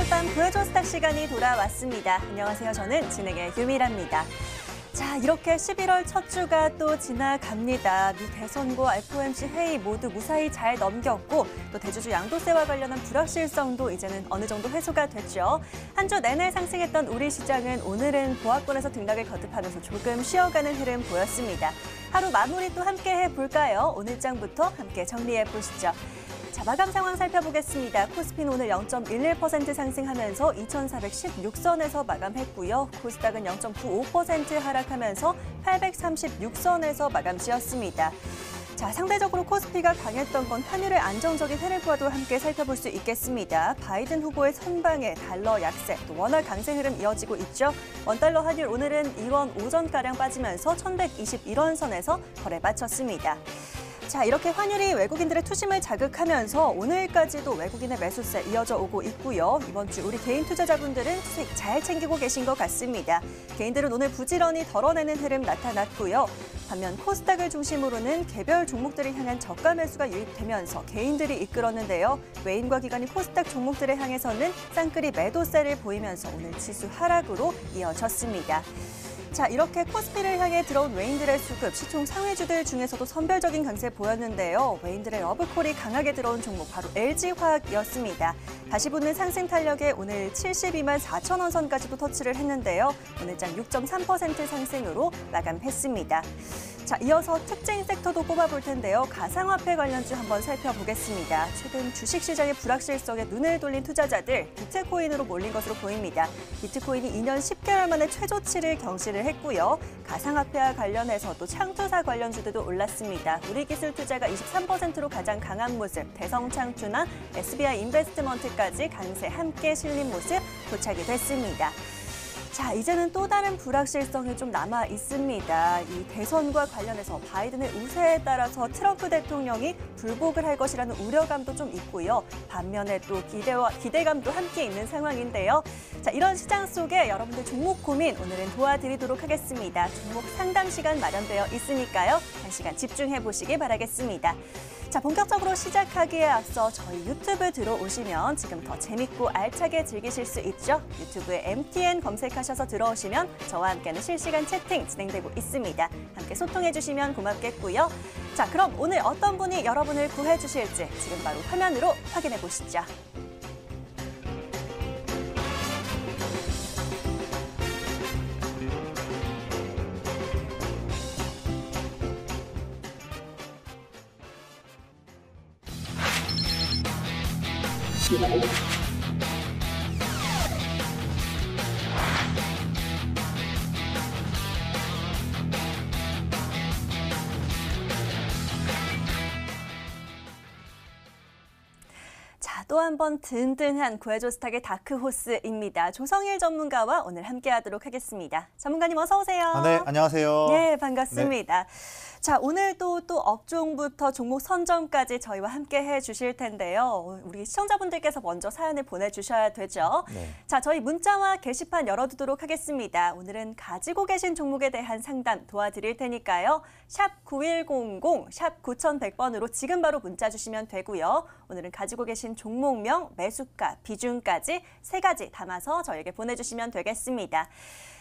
오늘 밤 구해줘 스탁 시간이 돌아왔습니다. 안녕하세요. 저는 진행의 유미라입니다. 자, 이렇게 11월 첫 주가 또 지나갑니다. 미 대선과 FOMC 회의 모두 무사히 잘 넘겼고 또 대주주 양도세와 관련한 불확실성도 이제는 어느 정도 해소가 됐죠. 한 주 내내 상승했던 우리 시장은 오늘은 보합권에서 등락을 거듭하면서 조금 쉬어가는 흐름 보였습니다. 하루 마무리 또 함께 해볼까요? 오늘 장부터 함께 정리해보시죠. 자, 마감 상황 살펴보겠습니다. 코스피는 오늘 0.11% 상승하면서 2,416선에서 마감했고요. 코스닥은 0.95% 하락하면서 836선에서 마감 지었습니다. 자, 상대적으로 코스피가 강했던 건 환율의 안정적인 흐름과도 함께 살펴볼 수 있겠습니다. 바이든 후보의 선방에 달러 약세, 또 원화 강세 흐름 이어지고 있죠. 원달러 환율 오늘은 2원 5전가량 빠지면서 1,121원 선에서 거래 마쳤습니다. 자, 이렇게 환율이 외국인들의 투심을 자극하면서 오늘까지도 외국인의 매수세 이어져 오고 있고요. 이번 주 우리 개인 투자자분들은 수익 잘 챙기고 계신 것 같습니다. 개인들은 오늘 부지런히 덜어내는 흐름 나타났고요. 반면 코스닥을 중심으로는 개별 종목들을 향한 저가 매수가 유입되면서 개인들이 이끌었는데요. 외인과 기관이 코스닥 종목들을 향해서는 쌍끌이 매도세를 보이면서 오늘 지수 하락으로 이어졌습니다. 자, 이렇게 코스피를 향해 들어온 외인들의 수급, 시총 상위주들 중에서도 선별적인 강세 보였는데요. 외인들의 러브콜이 강하게 들어온 종목 바로 LG화학이었습니다. 다시 붙는 상승 탄력에 오늘 72만 4천 원 선까지도 터치를 했는데요. 오늘장 6.3% 상승으로 마감했습니다. 자, 이어서 특징 섹터도 꼽아볼 텐데요. 가상화폐 관련주 한번 살펴보겠습니다. 최근 주식시장의 불확실성에 눈을 돌린 투자자들, 비트코인으로 몰린 것으로 보입니다. 비트코인이 2년 10개월 만에 최저치를 경신을 했고요. 가상화폐와 관련해서도 창투사 관련주들도 올랐습니다. 우리기술투자가 23%로 가장 강한 모습, 대성창투나 SBI 인베스트먼트까지 강세 함께 실린 모습 포착이 됐습니다. 자, 이제는 또 다른 불확실성이 좀 남아 있습니다. 이 대선과 관련해서 바이든의 우세에 따라서 트럼프 대통령이 불복을 할 것이라는 우려감도 좀 있고요. 반면에 또 기대감도 함께 있는 상황인데요. 자, 이런 시장 속에 여러분들 종목 고민 오늘은 도와드리도록 하겠습니다. 종목 상담 시간 마련되어 있으니까요. 한 시간 집중해 보시기 바라겠습니다. 자, 본격적으로 시작하기에 앞서 저희 유튜브 들어오시면 지금 더 재밌고 알차게 즐기실 수 있죠. 유튜브에 MTN 검색하셔서 들어오시면 저와 함께하는 실시간 채팅 진행되고 있습니다. 함께 소통해 주시면 고맙겠고요. 자, 그럼 오늘 어떤 분이 여러분을 구해 주실지 지금 바로 화면으로 확인해 보시죠. 자, 또 한 번 든든한 구해줘 스탁의 다크호스입니다. 조성일 전문가와 오늘 함께하도록 하겠습니다. 전문가님 어서 오세요. 네, 안녕하세요. 네, 반갑습니다. 자, 오늘도 또 업종부터 종목 선점까지 저희와 함께 해주실 텐데요. 우리 시청자분들께서 먼저 사연을 보내주셔야 되죠. 네. 자, 저희 문자와 게시판 열어두도록 하겠습니다. 오늘은 가지고 계신 종목에 대한 상담 도와드릴 테니까요. 샵 9100, 샵 9100번으로 지금 바로 문자 주시면 되고요. 오늘은 가지고 계신 종목명, 매수가, 비중까지 3가지 담아서 저에게 보내주시면 되겠습니다.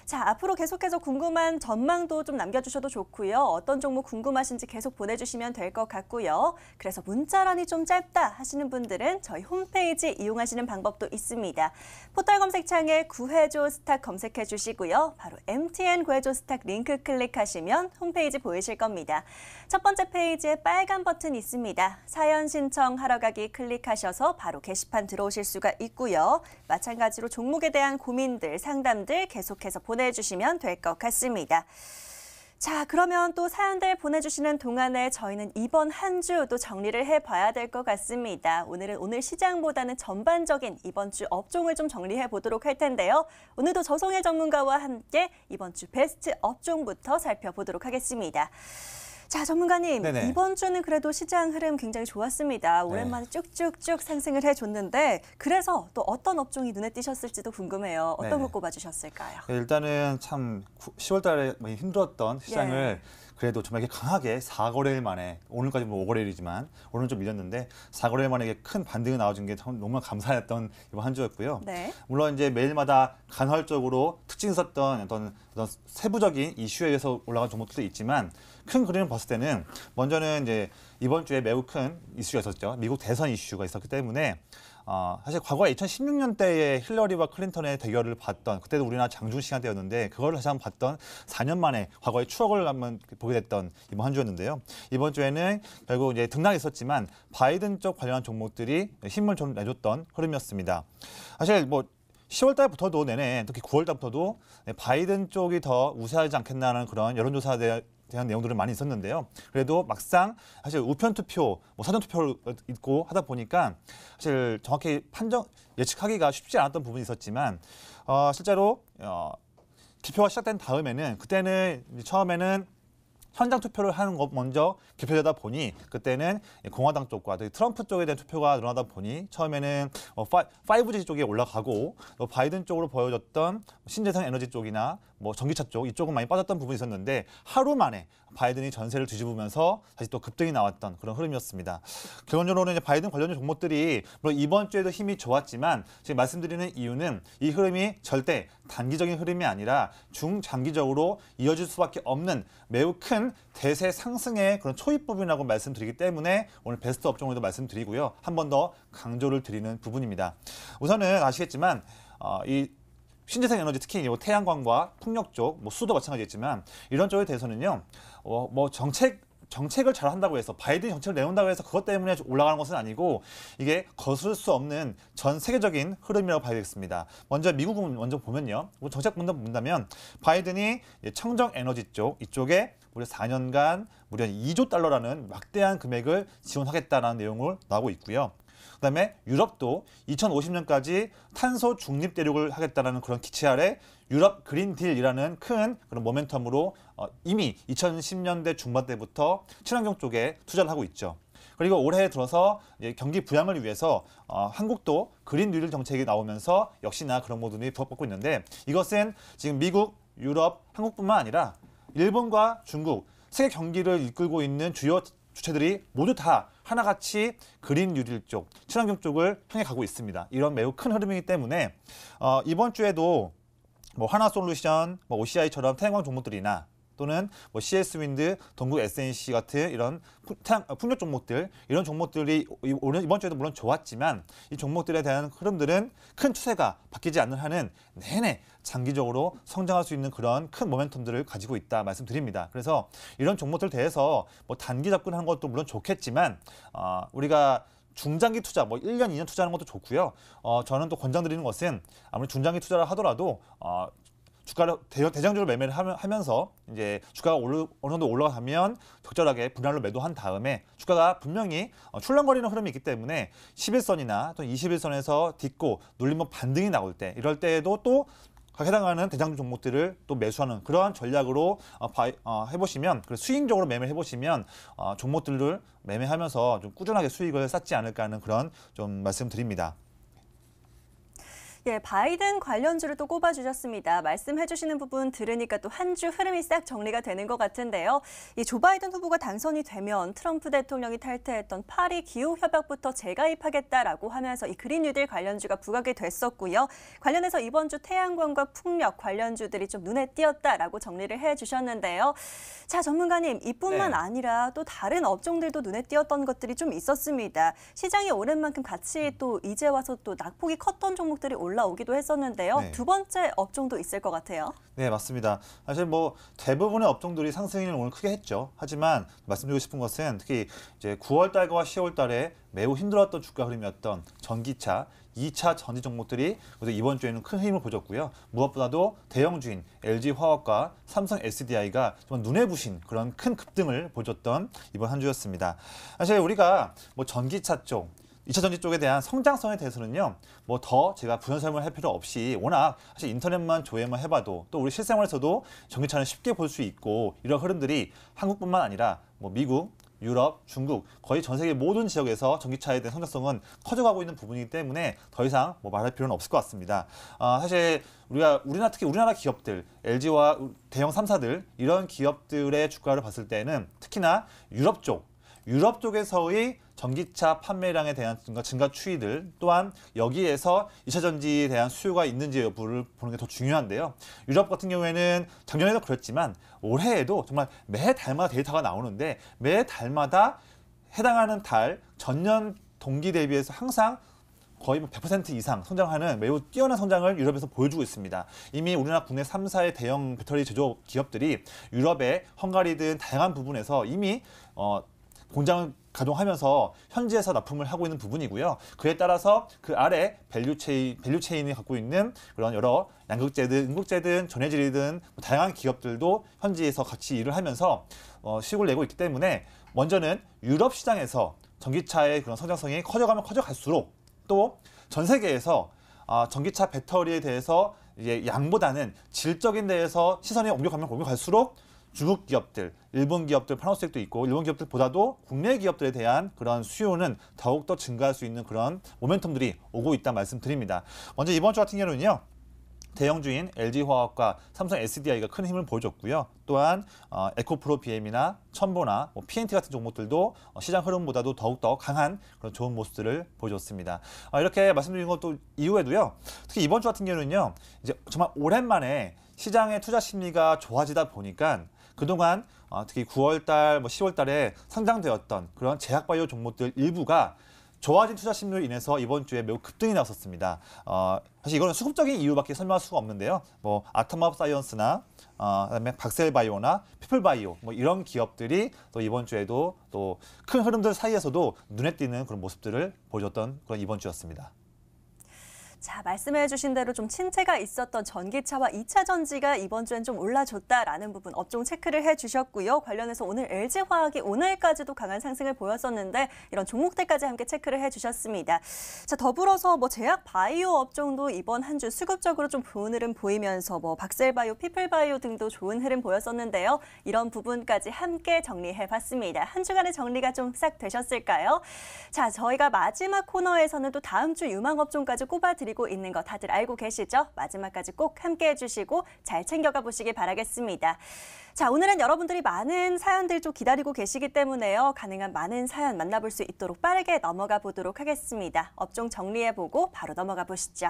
자, 앞으로 계속해서 궁금한 전망도 좀 남겨주셔도 좋고요. 어떤 종목 궁금하신지 계속 보내주시면 될 것 같고요. 그래서 문자란이 좀 짧다 하시는 분들은 저희 홈페이지 이용하시는 방법도 있습니다. 포털 검색창에 구해줘 스탁 검색해 주시고요. 바로 MTN 구해줘 스탁 링크 클릭하시면 홈페이지 보이실 겁니다. 첫 번째 페이지에 빨간 버튼 있습니다. 사연 신청하러 가기 클릭하셔서 바로 게시판 들어오실 수가 있고요. 마찬가지로 종목에 대한 고민들, 상담들 계속해서 보내주시면 될 것 같습니다. 자, 그러면 또 사연들 보내주시는 동안에 저희는 이번 한 주 또 정리를 해봐야 될 것 같습니다. 오늘은 오늘 시장보다는 전반적인 이번 주 업종을 좀 정리해 보도록 할 텐데요. 오늘도 조성일 전문가와 함께 이번 주 베스트 업종부터 살펴보도록 하겠습니다. 자, 전문가님, 네네. 이번 주는 그래도 시장 흐름 굉장히 좋았습니다. 오랜만에 쭉쭉쭉 상승을 해줬는데 그래서 또 어떤 업종이 눈에 띄셨을지도 궁금해요. 어떤 걸 꼽아주셨을까요? 일단은 참 10월 달에 많이 힘들었던 시장을 그래도 정말 이렇게 강하게 4거래일 만에, 오늘까지 뭐 5거래일이지만 오늘은 좀 밀렸는데 4거래일 만에 이게 큰 반등이 나와준 게 정말 감사했던 이번 한 주였고요. 네. 물론 이제 매일마다 간헐적으로 특징 있었던 어떤 세부적인 이슈에 의해서 올라간 종목들도 있지만 큰 그림을 봤을 때는 먼저는 이제 이번 주에 매우 큰 이슈가 있었죠. 미국 대선 이슈가 있었기 때문에 사실 과거에 2016년대에 힐러리와 클린턴의 대결을 봤던, 그때도 우리나라 장중 시간대였는데 그걸 다시 한번 봤던 4년 만에 과거의 추억을 한번 보게 됐던 이번 한 주였는데요. 이번 주에는 결국 이제 등락이 있었지만 바이든 쪽 관련한 종목들이 힘을 좀 내줬던 흐름이었습니다. 사실 뭐 10월 달부터도 내내, 특히 9월 달부터도 바이든 쪽이 더 우세하지 않겠나는 그런 여론조사에 대한 내용들은 많이 있었는데요. 그래도 막상 사실 우편 투표, 뭐 사전 투표를 있고 하다 보니까 사실 정확히 예측하기가 쉽지 않았던 부분이 있었지만 실제로 투표가 시작된 다음에는, 그때는 처음에는 현장 투표를 하는 것 먼저 개표되다 보니 그때는 공화당 쪽과 트럼프 쪽에 대한 투표가 늘어나다 보니 처음에는 5G 쪽에 올라가고 또 바이든 쪽으로 보여졌던 신재생 에너지 쪽이나 뭐 전기차 쪽, 이쪽은 많이 빠졌던 부분이 있었는데 하루 만에 바이든이 전세를 뒤집으면서 다시 또 급등이 나왔던 그런 흐름이었습니다. 결론적으로는 이제 바이든 관련된 종목들이 물론 이번 주에도 힘이 좋았지만 지금 말씀드리는 이유는 이 흐름이 절대 단기적인 흐름이 아니라 중장기적으로 이어질 수밖에 없는 매우 큰 대세 상승의 그런 초입부분이라고 말씀드리기 때문에 오늘 베스트 업종으로도 말씀드리고요. 한 번 더 강조를 드리는 부분입니다. 우선은 아시겠지만 이 신재생 에너지, 특히 태양광과 풍력 쪽, 뭐 수도 마찬가지겠지만 이런 쪽에 대해서는요, 뭐 정책을 잘 한다고 해서, 바이든이 정책을 내놓는다고 해서 그것 때문에 올라가는 것은 아니고 이게 거스를 수 없는 전 세계적인 흐름이라고 봐야 되겠습니다. 먼저 미국을 먼저 보면요, 정책 본다면 바이든이 청정 에너지 쪽, 이쪽에 무려 4년간 무려 2조 달러라는 막대한 금액을 지원하겠다는 내용을 나오고 있고요. 그다음에 유럽도 2050년까지 탄소 중립 대륙을 하겠다는 그런 기체 아래 유럽 그린 딜이라는 큰 그런 모멘텀으로 이미 2010년대 중반 때부터 친환경 쪽에 투자를 하고 있죠. 그리고 올해 들어서 경기 부양을 위해서 한국도 그린 뉴딜 정책이 나오면서 역시나 그런 모습이 부각받고 있는데, 이것은 지금 미국, 유럽, 한국뿐만 아니라 일본과 중국, 세계 경기를 이끌고 있는 주요 주체들이 모두 다 하나같이 그린 뉴딜 쪽, 친환경 쪽을 향해 가고 있습니다. 이런 매우 큰 흐름이기 때문에 이번 주에도 뭐 하나솔루션, 뭐 OCI처럼 태양광 종목들이나 또는 뭐 CS 윈드, 동국 SNC 같은 이런 풍력 종목들, 이런 종목들이 이번 주에도 물론 좋았지만 이 종목들에 대한 흐름들은 큰 추세가 바뀌지 않는 한은 내내 장기적으로 성장할 수 있는 그런 큰 모멘텀들을 가지고 있다 말씀드립니다. 그래서 이런 종목들 대해서 뭐 단기 접근하는 것도 물론 좋겠지만 우리가 중장기 투자, 뭐 1년, 2년 투자하는 것도 좋고요. 저는 또 권장드리는 것은 아무리 중장기 투자를 하더라도 주가를 대장주로 매매를 하면서 이제 주가가 어느 정도 올라가면 적절하게 분할로 매도한 다음에 주가가 분명히 출렁거리는 흐름이 있기 때문에 11선이나 또 21선에서 딛고 눌리면 반등이 나올 때, 이럴 때에도 또 해당하는 대장주 종목들을 또 매수하는 그러한 전략으로 해보시면, 스윙적으로 매매를 해보시면 종목들을 매매하면서 좀 꾸준하게 수익을 쌓지 않을까 하는 그런 좀 말씀드립니다. 예, 바이든 관련주를 또 꼽아주셨습니다. 말씀해주시는 부분 들으니까 또 한 주 흐름이 싹 정리가 되는 것 같은데요. 이 조 바이든 후보가 당선이 되면 트럼프 대통령이 탈퇴했던 파리 기후협약부터 재가입하겠다라고 하면서 이 그린 뉴딜 관련주가 부각이 됐었고요. 관련해서 이번 주 태양광과 풍력 관련주들이 좀 눈에 띄었다라고 정리를 해주셨는데요. 자, 전문가님, 이뿐만 아니라 또 다른 업종들도 눈에 띄었던 것들이 좀 있었습니다. 시장이 오른 만큼 같이 또 이제 와서 또 낙폭이 컸던 종목들이 올라오기도 했었는데요. 두 번째 업종도 있을 것 같아요. 네, 맞습니다. 사실 뭐 대부분의 업종들이 상승을 오늘 크게 했죠. 하지만 말씀드리고 싶은 것은 특히 이제 9월 달과 10월 달에 매우 힘들었던 주가 흐름이었던 전기차, 2차 전지 종목들이 이번 주에는 큰 힘을 보였고요. 무엇보다도 대형주인 LG화학과 삼성 SDI가 정말 눈에 부신 그런 큰 급등을 보여줬던 이번 한 주였습니다. 사실 우리가 뭐 전기차 쪽, 2차 전지 쪽에 대한 성장성에 대해서는요, 뭐 더 제가 부연 설명을 할 필요 없이 워낙 사실 인터넷만 조회만 해봐도 또 우리 실생활에서도 전기차는 쉽게 볼 수 있고 이런 흐름들이 한국뿐만 아니라 뭐 미국, 유럽, 중국 거의 전 세계 모든 지역에서 전기차에 대한 성장성은 커져가고 있는 부분이기 때문에 더 이상 뭐 말할 필요는 없을 것 같습니다. 사실 특히 우리나라 기업들, LG와 대형 3사들 이런 기업들의 주가를 봤을 때는 특히나 유럽 쪽에서의 전기차 판매량에 대한 증가 추이들 또한 여기에서 2차 전지에 대한 수요가 있는지 여부를 보는 게 더 중요한데요. 유럽 같은 경우에는 작년에도 그랬지만 올해에도 정말 매 달마다 데이터가 나오는데 매 달마다 해당하는 달 전년 동기 대비해서 항상 거의 100% 이상 성장하는 매우 뛰어난 성장을 유럽에서 보여주고 있습니다. 이미 우리나라 국내 3사의 대형 배터리 제조 기업들이 유럽의 헝가리든 다양한 부분에서 이미 공장을 가동하면서 현지에서 납품을 하고 있는 부분이고요. 그에 따라서 그 아래 밸류체인이 갖고 있는 그런 여러 양극재든 음극재든 전해질이든 다양한 기업들도 현지에서 같이 일을 하면서 수익을 내고 있기 때문에 먼저는 유럽 시장에서 전기차의 그런 성장성이 커져가면 커져갈수록 또 전 세계에서 전기차 배터리에 대해서 이제 양보다는 질적인 데에서 시선이 옮겨갈수록 중국 기업들, 일본 기업들 파나소닉도 있고 일본 기업들보다도 국내 기업들에 대한 그런 수요는 더욱더 증가할 수 있는 그런 모멘텀들이 오고 있다 말씀드립니다. 먼저 이번 주 같은 경우는요. 대형주인 LG화학과 삼성 SDI가 큰 힘을 보여줬고요. 또한 에코프로 BM이나 첨보나 PNT 같은 종목들도 시장 흐름보다도 더욱더 강한 그런 좋은 모습들을 보여줬습니다. 이렇게 말씀드린 것도 이후에도요. 특히 이번 주 같은 경우는요. 이제 정말 오랜만에 시장의 투자 심리가 좋아지다 보니까 그동안 특히 9월달, 10월달에 상장되었던 그런 제약바이오 종목들 일부가 좋아진 투자 심리로 인해서 이번 주에 매우 급등이 나왔었습니다. 사실 이거는 수급적인 이유밖에 설명할 수가 없는데요. 뭐 아토마업 사이언스나 그다음에 박셀바이오나 피플바이오 뭐 이런 기업들이 또 이번 주에도 또 큰 흐름들 사이에서도 눈에 띄는 그런 모습들을 보여줬던 그런 이번 주였습니다. 자, 말씀해 주신 대로 좀 침체가 있었던 전기차와 2차 전지가 이번 주엔 좀 올라줬다라는 부분 업종 체크를 해주셨고요. 관련해서 오늘 LG화학이 오늘까지도 강한 상승을 보였었는데 이런 종목들까지 함께 체크를 해주셨습니다. 자, 더불어서 뭐 제약 바이오 업종도 이번 한 주 수급적으로 좀 좋은 흐름 보이면서 뭐 박셀바이오, 피플바이오 등도 좋은 흐름 보였었는데요. 이런 부분까지 함께 정리해봤습니다. 한 주간의 정리가 좀 싹 되셨을까요? 자, 저희가 마지막 코너에서는 또 다음 주 유망 업종까지 꼽아드리고 있는 거 다들 알고 계시죠? 마지막까지 꼭 함께 해주시고 잘 챙겨가 보시길 바라겠습니다. 자, 오늘은 여러분들이 많은 사연들 좀 기다리고 계시기 때문에요. 가능한 많은 사연 만나볼 수 있도록 빠르게 넘어가 보도록 하겠습니다. 업종 정리해보고 바로 넘어가 보시죠.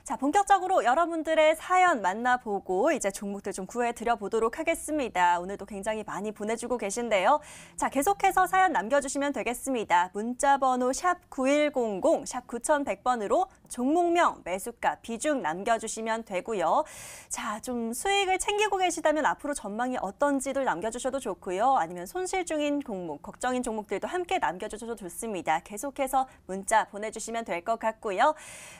자, 본격적으로 여러분들의 사연 만나보고 이제 종목들 좀 구해드려 보도록 하겠습니다. 오늘도 굉장히 많이 보내주고 계신데요. 자, 계속해서 사연 남겨주시면 되겠습니다. 문자번호 샵 9100, 샵 9100번으로 종목명, 매수가, 비중 남겨주시면 되고요. 자, 좀 수익을 챙기고 계시다면 앞으로 전망이 어떤지를 남겨주셔도 좋고요. 아니면 손실 중인 종목, 걱정인 종목들도 함께 남겨주셔도 좋습니다. 계속해서 문자 보내주시면 될 것 같고요.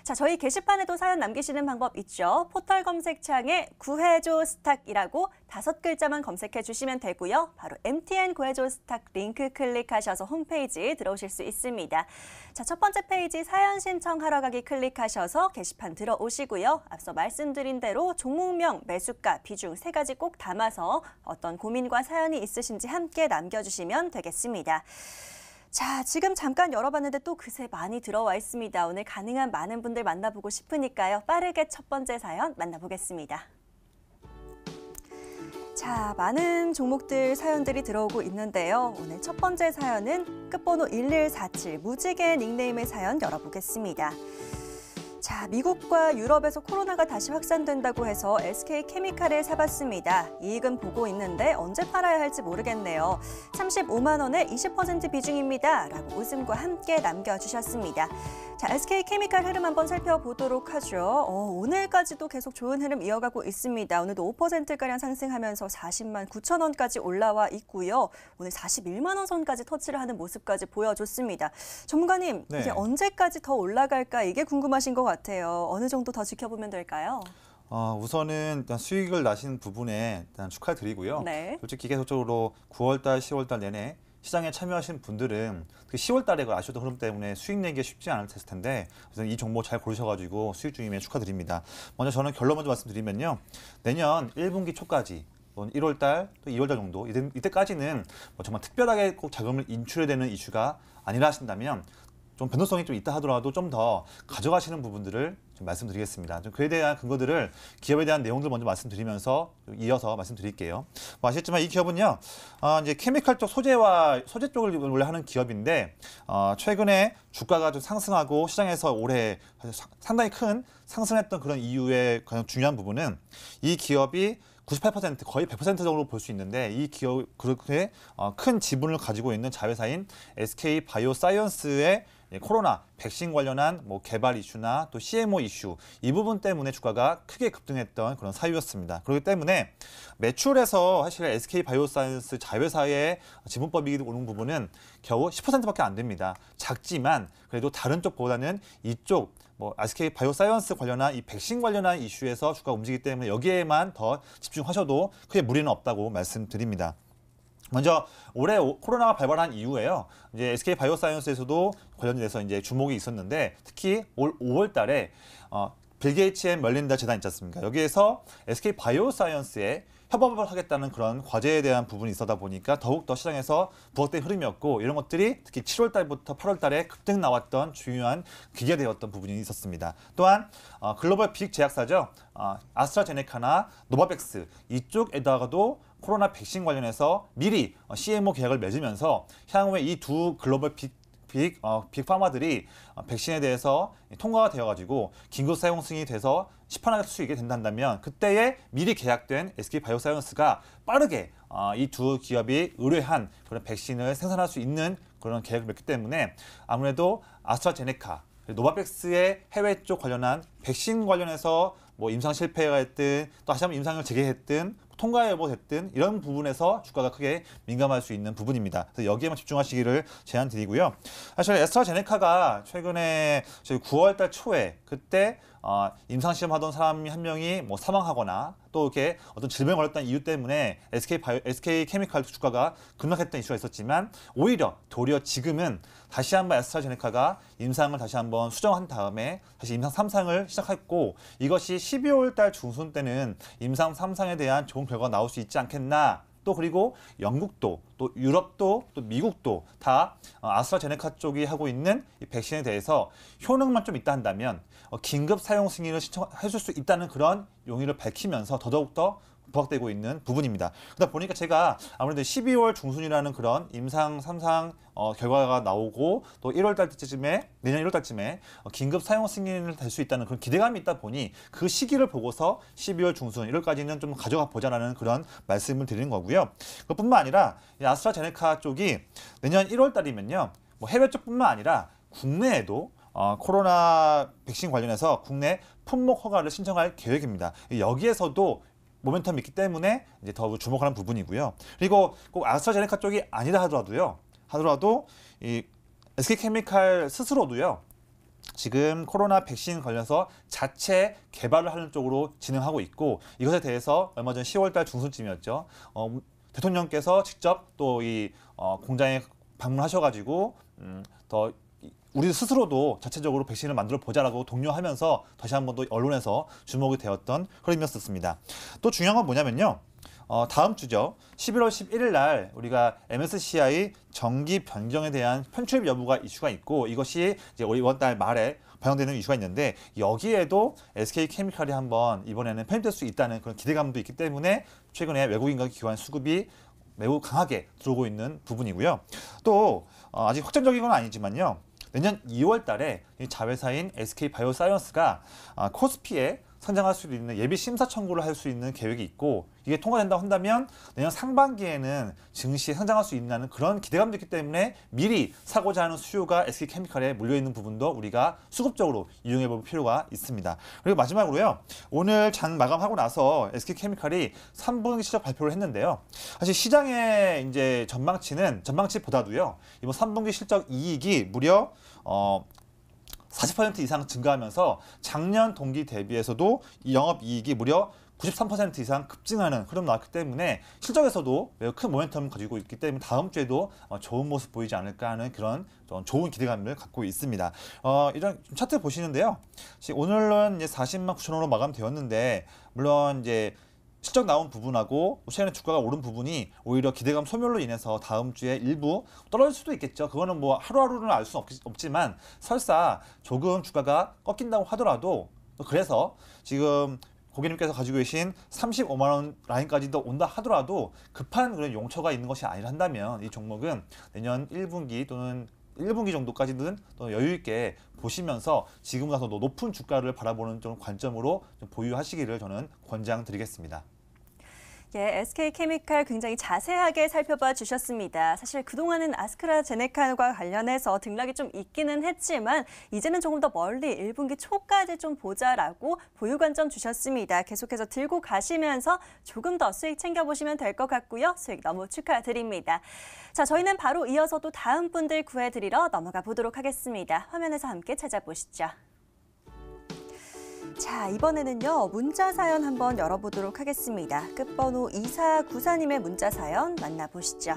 자, 저희 게시판에도 사연 남기시는 방법 있죠. 포털 검색창에 구해줘 스탁이라고 5글자만 검색해 주시면 되고요. 바로 MTN 구해줘 스탁 링크 클릭하셔서 홈페이지 들어오실 수 있습니다. 자, 첫 번째 페이지 사연 신청하러 가기 클릭하셔서 게시판 들어오시고요. 앞서 말씀드린 대로 종목명, 매수가, 비중 3가지 꼭 담아서 어떤 고민과 사연이 있으신지 함께 남겨주시면 되겠습니다. 자, 지금 잠깐 열어봤는데 또 그새 많이 들어와 있습니다. 오늘 가능한 많은 분들 만나보고 싶으니까요. 빠르게 첫 번째 사연 만나보겠습니다. 자, 많은 종목들 사연들이 들어오고 있는데요. 오늘 첫 번째 사연은 끝번호 1147 무지개 닉네임의 사연 열어보겠습니다. 자, 미국과 유럽에서 코로나가 다시 확산된다고 해서 SK케미칼을 사봤습니다. 이익은 보고 있는데 언제 팔아야 할지 모르겠네요. 35만 원에 20% 비중입니다. 라고 웃음과 함께 남겨주셨습니다. 자, SK케미칼 흐름 한번 살펴보도록 하죠. 오늘까지도 계속 좋은 흐름 이어가고 있습니다. 오늘도 5%가량 상승하면서 40만 9천 원까지 올라와 있고요. 오늘 41만 원 선까지 터치를 하는 모습까지 보여줬습니다. 전문가님, 네. 이게 언제까지 더 올라갈까 이게 궁금하신 것 같아요. 어느 정도 더 지켜보면 될까요? 우선은 일단 수익을 나신 부분에 일단 축하드리고요. 네. 솔직히 계속적으로 9월달, 10월달 내내 시장에 참여하신 분들은 그 10월달에 그 아쉬웠던 흐름 때문에 수익 내기가 쉽지 않을 텐데 그래서 이 종목 잘 고르셔가지고 수익 중임에 축하드립니다. 먼저 저는 결론 먼저 말씀드리면요. 내년 1분기 초까지 1월달 또 2월달 정도 이때까지는 뭐 정말 특별하게 꼭 자금을 인출해야 되는 이슈가 아니라 하신다면 좀 변동성이 좀 있다 하더라도 좀 더 가져가시는 부분들을 좀 말씀드리겠습니다. 좀 그에 대한 근거들을 기업에 대한 내용들 먼저 말씀드리면서 이어서 말씀드릴게요. 뭐 아시겠지만 이 기업은요, 이제 케미칼 쪽 소재 쪽을 원래 하는 기업인데 최근에 주가가 좀 상승하고 시장에서 올해 상당히 큰 상승했던 그런 이유의 가장 중요한 부분은 이 기업이 98% 거의 100% 정도 볼 수 있는데 이 기업 그렇게 큰 지분을 가지고 있는 자회사인 SK 바이오사이언스의 코로나 백신 관련한 뭐 개발 이슈나 또 CMO 이슈 이 부분 때문에 주가가 크게 급등했던 그런 사유였습니다. 그렇기 때문에 매출에서 사실 SK 바이오사이언스 자회사의 지분법이 오는 부분은 겨우 10%밖에 안 됩니다. 작지만 그래도 다른 쪽보다는 이쪽 뭐 SK 바이오사이언스 관련한 이 백신 관련한 이슈에서 주가가 움직이기 때문에 여기에만 더 집중하셔도 크게 무리는 없다고 말씀드립니다. 먼저 올해 코로나가 발발한 이후에요. 이제 SK 바이오사이언스에서도 관련돼서 이제 주목이 있었는데 특히 올 5월 달에 빌 게이츠 앤 멀린다 재단 있지 않습니까? 여기에서 SK 바이오사이언스에 협업을 하겠다는 그런 과제에 대한 부분이 있었다 보니까 더욱더 시장에서 부각된 흐름이었고 이런 것들이 특히 7월 달부터 8월 달에 급등 나왔던 중요한 기계되었던 부분이 있었습니다. 또한 글로벌 빅 제약사죠. 아스트라제네카나 노바백스 이쪽에다가도 코로나 백신 관련해서 미리 CMO 계약을 맺으면서 향후에 이 두 글로벌 빅 파마들이 백신에 대해서 통과가 되어가지고 긴급 사용 승인이 돼서 시판할 수 있게 된다면 그때에 미리 계약된 SK 바이오사이언스가 빠르게 이 두 기업이 의뢰한 그런 백신을 생산할 수 있는 그런 계약을 맺기 때문에 아무래도 아스트라제네카 노바백스의 해외 쪽 관련한 백신 관련해서 뭐 임상 실패가 했든 또 다시 한번 임상을 재개했든 통과 여부됐든 이런 부분에서 주가가 크게 민감할 수 있는 부분입니다. 그래서 여기에만 집중하시기를 제안드리고요. 사실 애스트라제네카가 최근에 저희 9월달 초에 그때 임상 시험하던 사람이 한 명이 뭐 사망하거나 또 이렇게 어떤 질병에 걸렸다는 이유 때문에 SK 케미칼 주가가 급락했던 이슈가 있었지만 도리어 지금은 다시 한번 애스트라제네카가 임상을 다시 한번 수정한 다음에 다시 임상 3상을 시작했고 이것이 12월 달 중순 때는 임상 3상에 대한 좋은 결과가 나올 수 있지 않겠나. 또 그리고 영국도 또 유럽도 또 미국도 다 아스트라제네카 쪽이 하고 있는 이 백신에 대해서 효능만 좀 있다 한다면 긴급 사용 승인을 신청해줄 수 있다는 그런 용의를 밝히면서 더더욱더 부각되고 있는 부분입니다. 그러다 보니까 제가 아무래도 12월 중순이라는 그런 임상 3상 결과가 나오고 또 1월 달쯤에 내년 1월 달쯤에 긴급 사용 승인을 될 수 있다는 그런 기대감이 있다 보니 그 시기를 보고서 12월 중순 1월까지는 좀 가져가 보자라는 그런 말씀을 드리는 거고요. 그뿐만 아니라 아스트라제네카 쪽이 내년 1월 달이면요. 뭐 해외 쪽뿐만 아니라 국내에도 코로나 백신 관련해서 국내 품목 허가를 신청할 계획입니다. 여기에서도 모멘텀이 있기 때문에 이제 더 주목하는 부분이고요. 그리고 꼭 아스트라제네카 쪽이 아니다 하더라도 이 SK케미칼 스스로도요. 지금 코로나 백신 관련해서 자체 개발을 하는 쪽으로 진행하고 있고 이것에 대해서 얼마 전 10월달 중순쯤이었죠. 대통령께서 직접 또 이 공장에 방문하셔가지고 더 우리 스스로도 자체적으로 백신을 만들어 보자라고 독려하면서 다시 한 번 더 언론에서 주목이 되었던 흐름이었습니다. 또 중요한 건 뭐냐면요. 다음 주죠. 11월 11일 날 우리가 MSCI 정기 변경에 대한 편출입 여부가 이슈가 있고 이것이 이제 이번 달 말에 반영되는 이슈가 있는데 여기에도 SK케미칼이 한번 이번에는 편입될 수 있다는 그런 기대감도 있기 때문에 최근에 외국인과 기관 수급이 매우 강하게 들어오고 있는 부분이고요. 또 아직 확정적인 건 아니지만요. 내년 2월 달에 이 자회사인 SK 바이오사이언스가 코스피에 상장할 수 있는 예비 심사 청구를 할 수 있는 계획이 있고 이게 통과된다고 한다면 내년 상반기에는 증시에 상장할 수 있다는 그런 기대감도 있기 때문에 미리 사고자 하는 수요가 SK케미칼에 몰려있는 부분도 우리가 수급적으로 이용해 볼 필요가 있습니다. 그리고 마지막으로요. 오늘 장 마감하고 나서 SK케미칼이 3분기 실적 발표를 했는데요. 사실 시장의 이제 전망치보다도요. 이번 3분기 실적 이익이 무려 40% 이상 증가하면서 작년 동기 대비해서도 이 영업이익이 무려 93% 이상 급증하는 흐름 나왔기 때문에 실적에서도 매우 큰 모멘텀을 가지고 있기 때문에 다음 주에도 좋은 모습 보이지 않을까 하는 그런 좋은 기대감을 갖고 있습니다. 이런 차트 보시는데요. 오늘은 이제 40만 9천 원으로 마감되었는데 물론 이제 실적 나온 부분하고 최근에 주가가 오른 부분이 오히려 기대감 소멸로 인해서 다음 주에 일부 떨어질 수도 있겠죠. 그거는 뭐 하루하루는 알 수는 없지만 설사 조금 주가가 꺾인다고 하더라도 그래서 지금 고객님께서 가지고 계신 35만 원 라인까지도 온다 하더라도 급한 그런 용처가 있는 것이 아니란다면 이 종목은 내년 1분기 또는 1분기 정도까지는 또 여유 있게 보시면서 지금보다 더 높은 주가를 바라보는 좀 관점으로 좀 보유하시기를 저는 권장드리겠습니다. 예, SK케미칼 굉장히 자세하게 살펴봐 주셨습니다. 사실 그동안은 아스트라제네카와 관련해서 등락이 좀 있기는 했지만 이제는 조금 더 멀리 1분기 초까지 좀 보자라고 보유 관점 주셨습니다. 계속해서 들고 가시면서 조금 더 수익 챙겨보시면 될 것 같고요. 수익 너무 축하드립니다. 자, 저희는 바로 이어서 또 다음 분들 구해드리러 넘어가 보도록 하겠습니다. 화면에서 함께 찾아보시죠. 자, 이번에는요, 문자 사연 한번 열어보도록 하겠습니다. 끝번호 2494님의 문자 사연 만나보시죠.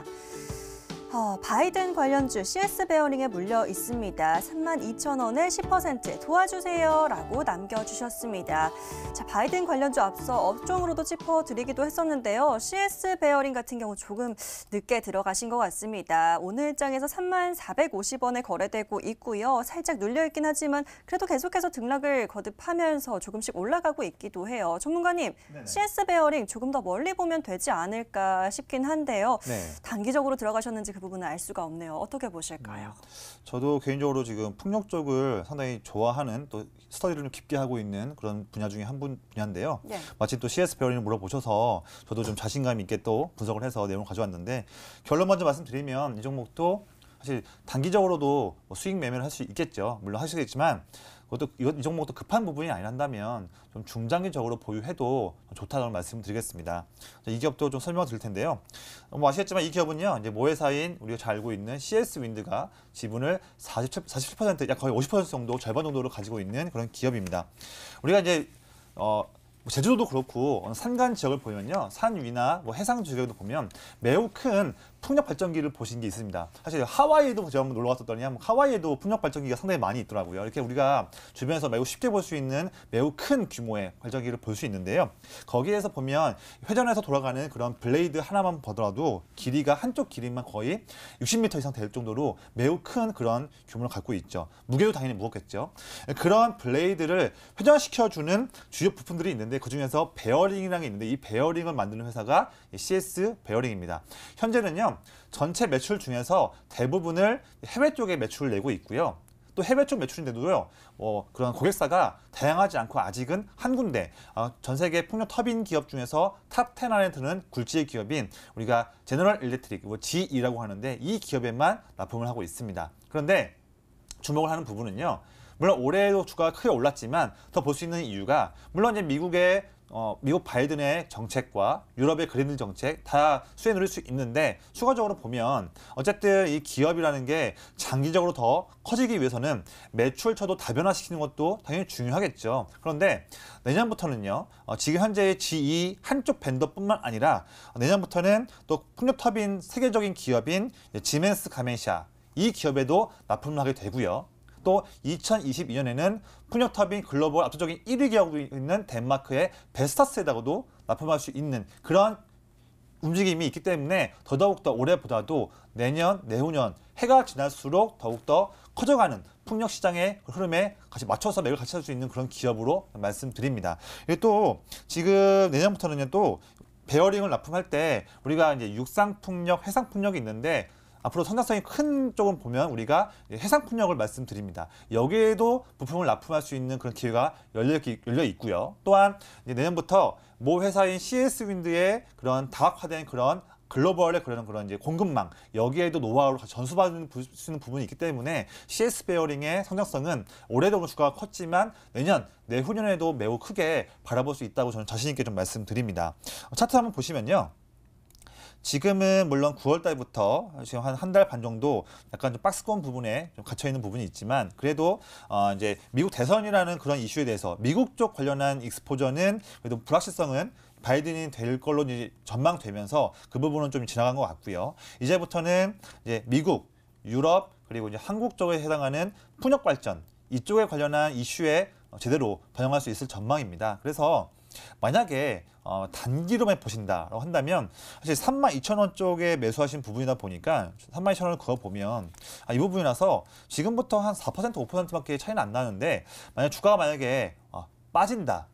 바이든 관련주 CS 베어링에 물려 있습니다. 32,000원에 10% 도와주세요 라고 남겨주셨습니다. 자, 바이든 관련주 앞서 업종으로도 짚어드리기도 했었는데요. CS 베어링 같은 경우 조금 늦게 들어가신 것 같습니다. 오늘장에서 3450원에 거래되고 있고요. 살짝 눌려있긴 하지만 그래도 계속해서 등락을 거듭하면서 조금씩 올라가고 있기도 해요. 전문가님, 네네. CS 베어링 조금 더 멀리 보면 되지 않을까 싶긴 한데요. 네. 단기적으로 들어가셨는지 그 부분은 알 수가 없네요. 어떻게 보실까요? 저도 개인적으로 지금 풍력 쪽을 상당히 좋아하는 또 스터디를 좀 깊게 하고 있는 그런 분야 중에 한 분야인데요. 네. 마침 또 CS 베어링을 물어보셔서 저도 좀 자신감 있게 또 분석을 해서 내용을 가져왔는데 결론 먼저 말씀드리면 이 종목도 사실 단기적으로도 뭐 수익 매매를 할 수 있겠죠. 물론 하시겠지만 그것도 이 종목도 급한 부분이 아니란다면 좀 중장기적으로 보유해도 좋다는 말씀드리겠습니다. 이 기업도 좀 설명을 드릴 텐데요. 뭐 아시겠지만 이 기업은요, 이제 모회사인 우리가 잘 알고 있는 CS 윈드가 지분을 47%, 약 거의 50% 정도, 절반 정도를 가지고 있는 그런 기업입니다. 우리가 이제 제주도도 그렇고 산간 지역을 보면요, 산 위나 뭐 해상 지역에도 보면 매우 큰 풍력 발전기를 보신 게 있습니다. 사실 하와이에도 제가 한번 놀러 갔었더니 하와이에도 풍력 발전기가 상당히 많이 있더라고요. 이렇게 우리가 주변에서 매우 쉽게 볼 수 있는 매우 큰 규모의 발전기를 볼 수 있는데요. 거기에서 보면 회전해서 돌아가는 그런 블레이드 하나만 보더라도 길이가 한쪽 길이만 거의 60m 이상 될 정도로 매우 큰 그런 규모를 갖고 있죠. 무게도 당연히 무겁겠죠. 그런 블레이드를 회전시켜주는 주요 부품들이 있는데 그중에서 베어링이라는 게 있는데 이 베어링을 만드는 회사가 CS 베어링입니다. 현재는요, 전체 매출 중에서 대부분을 해외 쪽에 매출을 내고 있고요. 또 해외 쪽 매출인데도요, 그런 고객사가 다양하지 않고 아직은 한 군데, 전 세계 풍력 터빈 기업 중에서 탑 10 안에 드는 굴지의 기업인 우리가 제너럴 일렉트릭, GE라고 하는데 이 기업에만 납품을 하고 있습니다. 그런데 주목을 하는 부분은요, 물론 올해도 주가가 크게 올랐지만 더 볼 수 있는 이유가 물론 이제 미국 바이든의 정책과 유럽의 그린딜 정책 다 수혜 누릴 수 있는데 추가적으로 보면 어쨌든 이 기업이라는 게 장기적으로 더 커지기 위해서는 매출처도 다변화시키는 것도 당연히 중요하겠죠. 그런데 내년부터는요, 지금 현재의 GE 한쪽 벤더뿐만 아니라 내년부터는 또 풍력 터빈 세계적인 기업인 지멘스 가멘샤 이 기업에도 납품을 하게 되고요. 또 2022년에는 풍력 터빈 글로벌 압도적인 1위 기업으로 있는 덴마크의 베스타스에다가도 납품할 수 있는 그런 움직임이 있기 때문에 더더욱더 올해보다도 내년, 내후년 해가 지날수록 더욱더 커져가는 풍력 시장의 흐름에 같이 맞춰서 맥을 같이 할 수 있는 그런 기업으로 말씀드립니다. 또 지금 내년부터는 또 베어링을 납품할 때 우리가 이제 육상 풍력, 해상 풍력이 있는데 앞으로 성장성이 큰 쪽을 보면 우리가 해상 풍력을 말씀드립니다. 여기에도 부품을 납품할 수 있는 그런 기회가 열려 있고요. 또한 이제 내년부터 모 회사인 CS 윈드의 그런 다각화된 그런 글로벌의 그런 이제 공급망 여기에도 노하우를 전수받을 수 있는 부분이 있기 때문에 CS 베어링의 성장성은 올해도 주가가 컸지만 내년, 내후년에도 매우 크게 바라볼 수 있다고 저는 자신 있게 좀 말씀드립니다. 차트 한번 보시면요. 지금은 물론 9월 달부터 지금 한 달 반 정도 약간 좀 박스권 부분에 좀 갇혀 있는 부분이 있지만 그래도 이제 미국 대선이라는 그런 이슈에 대해서 미국 쪽 관련한 익스포저는 그래도 불확실성은 바이든이 될 걸로 이제 전망되면서 그 부분은 좀 지나간 것 같고요. 이제부터는 이제 미국, 유럽 그리고 이제 한국 쪽에 해당하는 풍력 발전 이쪽에 관련한 이슈에 제대로 반영할 수 있을 전망입니다. 그래서 만약에 단기로만 보신다라고 한다면 사실 32,000원 쪽에 매수하신 부분이다 보니까 32,000원을 그어보면 이 부분이라서 지금부터 한 4% 5%밖에 차이는 안 나는데 주가가 만약에 빠진다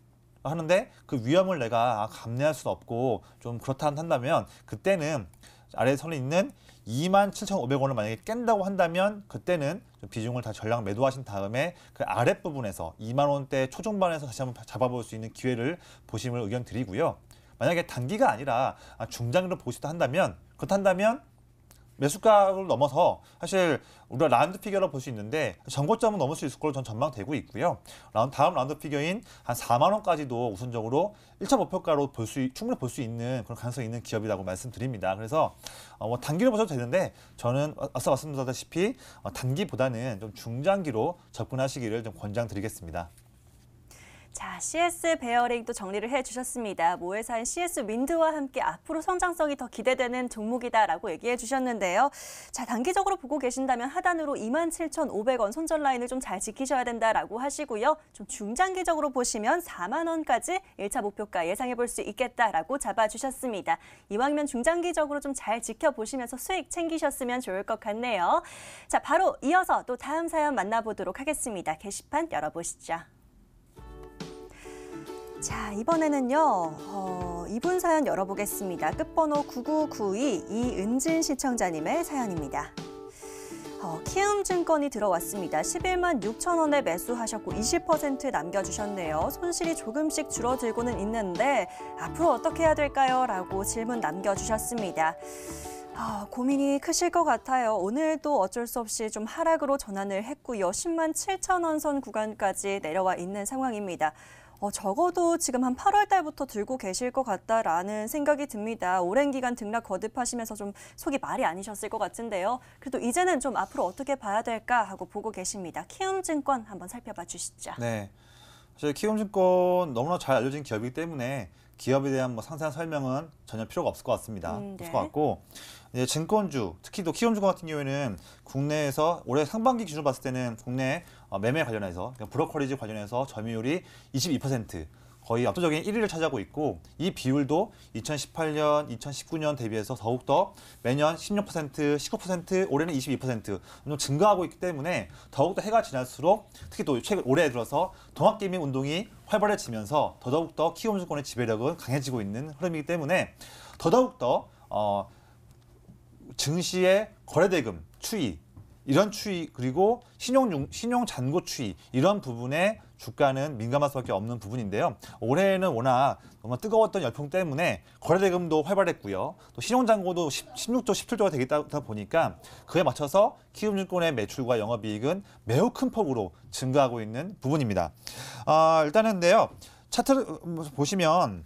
하는데 그 위험을 내가 감내할 수는 없고 좀 그렇다 한다면 그때는 아래 선에 있는 27,500원을 만약에 깬다고 한다면 그때는 좀 비중을 다 전량 매도하신 다음에 그 아랫부분에서 2만 원대 초중반에서 다시 한번 잡아볼 수 있는 기회를 보심을 의견 드리고요. 만약에 단기가 아니라 중장기로 보시다 한다면 그렇다면 매수가를 넘어서 사실 우리가 라운드 피겨로 볼 수 있는데 전고점은 넘을 수 있을 걸로 전 전망되고 있고요. 다음 라운드 피겨인 한 4만 원까지도 우선적으로 1차 목표가로 충분히 볼 수 있는 그런 가능성이 있는 기업이라고 말씀드립니다. 그래서 뭐 단기로 보셔도 되는데 저는 앞서 말씀드렸다시피 단기보다는 좀 중장기로 접근하시기를 좀 권장드리겠습니다. 자, CS 베어링 또 정리를 해주셨습니다. 모회사인 CS 윈드와 함께 앞으로 성장성이 더 기대되는 종목이다라고 얘기해 주셨는데요. 자, 단기적으로 보고 계신다면 하단으로 27,500원 손절 라인을 좀 잘 지키셔야 된다라고 하시고요. 좀 중장기적으로 보시면 4만 원까지 1차 목표가 예상해 볼 수 있겠다라고 잡아주셨습니다. 이왕이면 중장기적으로 좀 잘 지켜보시면서 수익 챙기셨으면 좋을 것 같네요. 자, 바로 이어서 또 다음 사연 만나보도록 하겠습니다. 게시판 열어보시죠. 자, 이번에는요, 이분 사연 열어보겠습니다. 끝번호 9992 이은진 시청자님의 사연입니다. 키움증권이 들어왔습니다. 11만 6천 원에 매수하셨고 20% 남겨주셨네요. 손실이 조금씩 줄어들고는 있는데 앞으로 어떻게 해야 될까요? 라고 질문 남겨주셨습니다. 고민이 크실 것 같아요. 오늘도 어쩔 수 없이 좀 하락으로 전환을 했고요. 10만 7천 원 선 구간까지 내려와 있는 상황입니다. 적어도 지금 한 8월 달부터 들고 계실 것 같다라는 생각이 듭니다. 오랜 기간 등락 거듭하시면서 좀 속이 말이 아니셨을 것 같은데요. 그래도 이제는 좀 앞으로 어떻게 봐야 될까 하고 보고 계십니다. 키움증권 한번 살펴봐 주시죠. 네, 사실 키움증권 너무나 잘 알려진 기업이기 때문에 기업에 대한 뭐 상세한 설명은 전혀 필요가 없을 것 같습니다. 네. 없을 것 같고 이제 증권주, 특히 또 키움증권 같은 경우에는 국내에서 올해 상반기 기준으로 봤을 때는 국내 매매 관련해서 브로커리지 관련해서 점유율이 22% 거의 압도적인 1위를 차지하고 있고 이 비율도 2018년, 2019년 대비해서 더욱더 매년 16%, 19%, 올해는 22% 좀 증가하고 있기 때문에 더욱더 해가 지날수록 특히 또 최근 올해 들어서 동학개미 운동이 활발해지면서 더더욱더 키움증권의 지배력은 강해지고 있는 흐름이기 때문에 더더욱더 증시의 거래대금 추이 이런 추이 그리고 신용 잔고 추이 이런 부분에 주가는 민감할 수밖에 없는 부분인데요. 올해는 워낙 너무 뜨거웠던 열풍 때문에 거래대금도 활발했고요. 또 신용잔고도 16조, 17조가 되겠다 보니까 그에 맞춰서 키움증권의 매출과 영업이익은 매우 큰 폭으로 증가하고 있는 부분입니다. 일단은데요. 차트를 보시면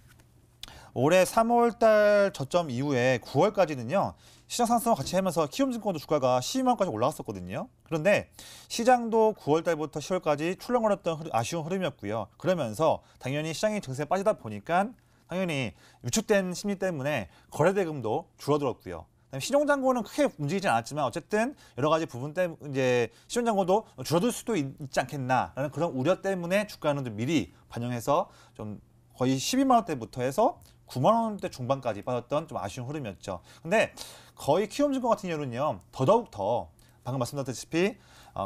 올해 3월달 저점 이후에 9월까지는요. 시장 상승과 같이 하면서 키움증권도 주가가 12만 원까지 올라갔었거든요. 그런데 시장도 9월 달부터 10월까지 출렁거렸던 아쉬운 흐름이었고요. 그러면서 당연히 시장이 증세에 빠지다 보니까 당연히 위축된 심리 때문에 거래대금도 줄어들었고요. 신용잔고는 크게 움직이진 않았지만 어쨌든 여러 가지 부분 때문에 이제 신용잔고도 줄어들 수도 있지 않겠나라는 그런 우려 때문에 주가는 좀 미리 반영해서 좀 거의 12만 원대부터 해서 9만 원대 중반까지 빠졌던 좀 아쉬운 흐름이었죠. 근데 거의 키움증권 같은 경우는요. 더더욱 더 방금 말씀드렸다시피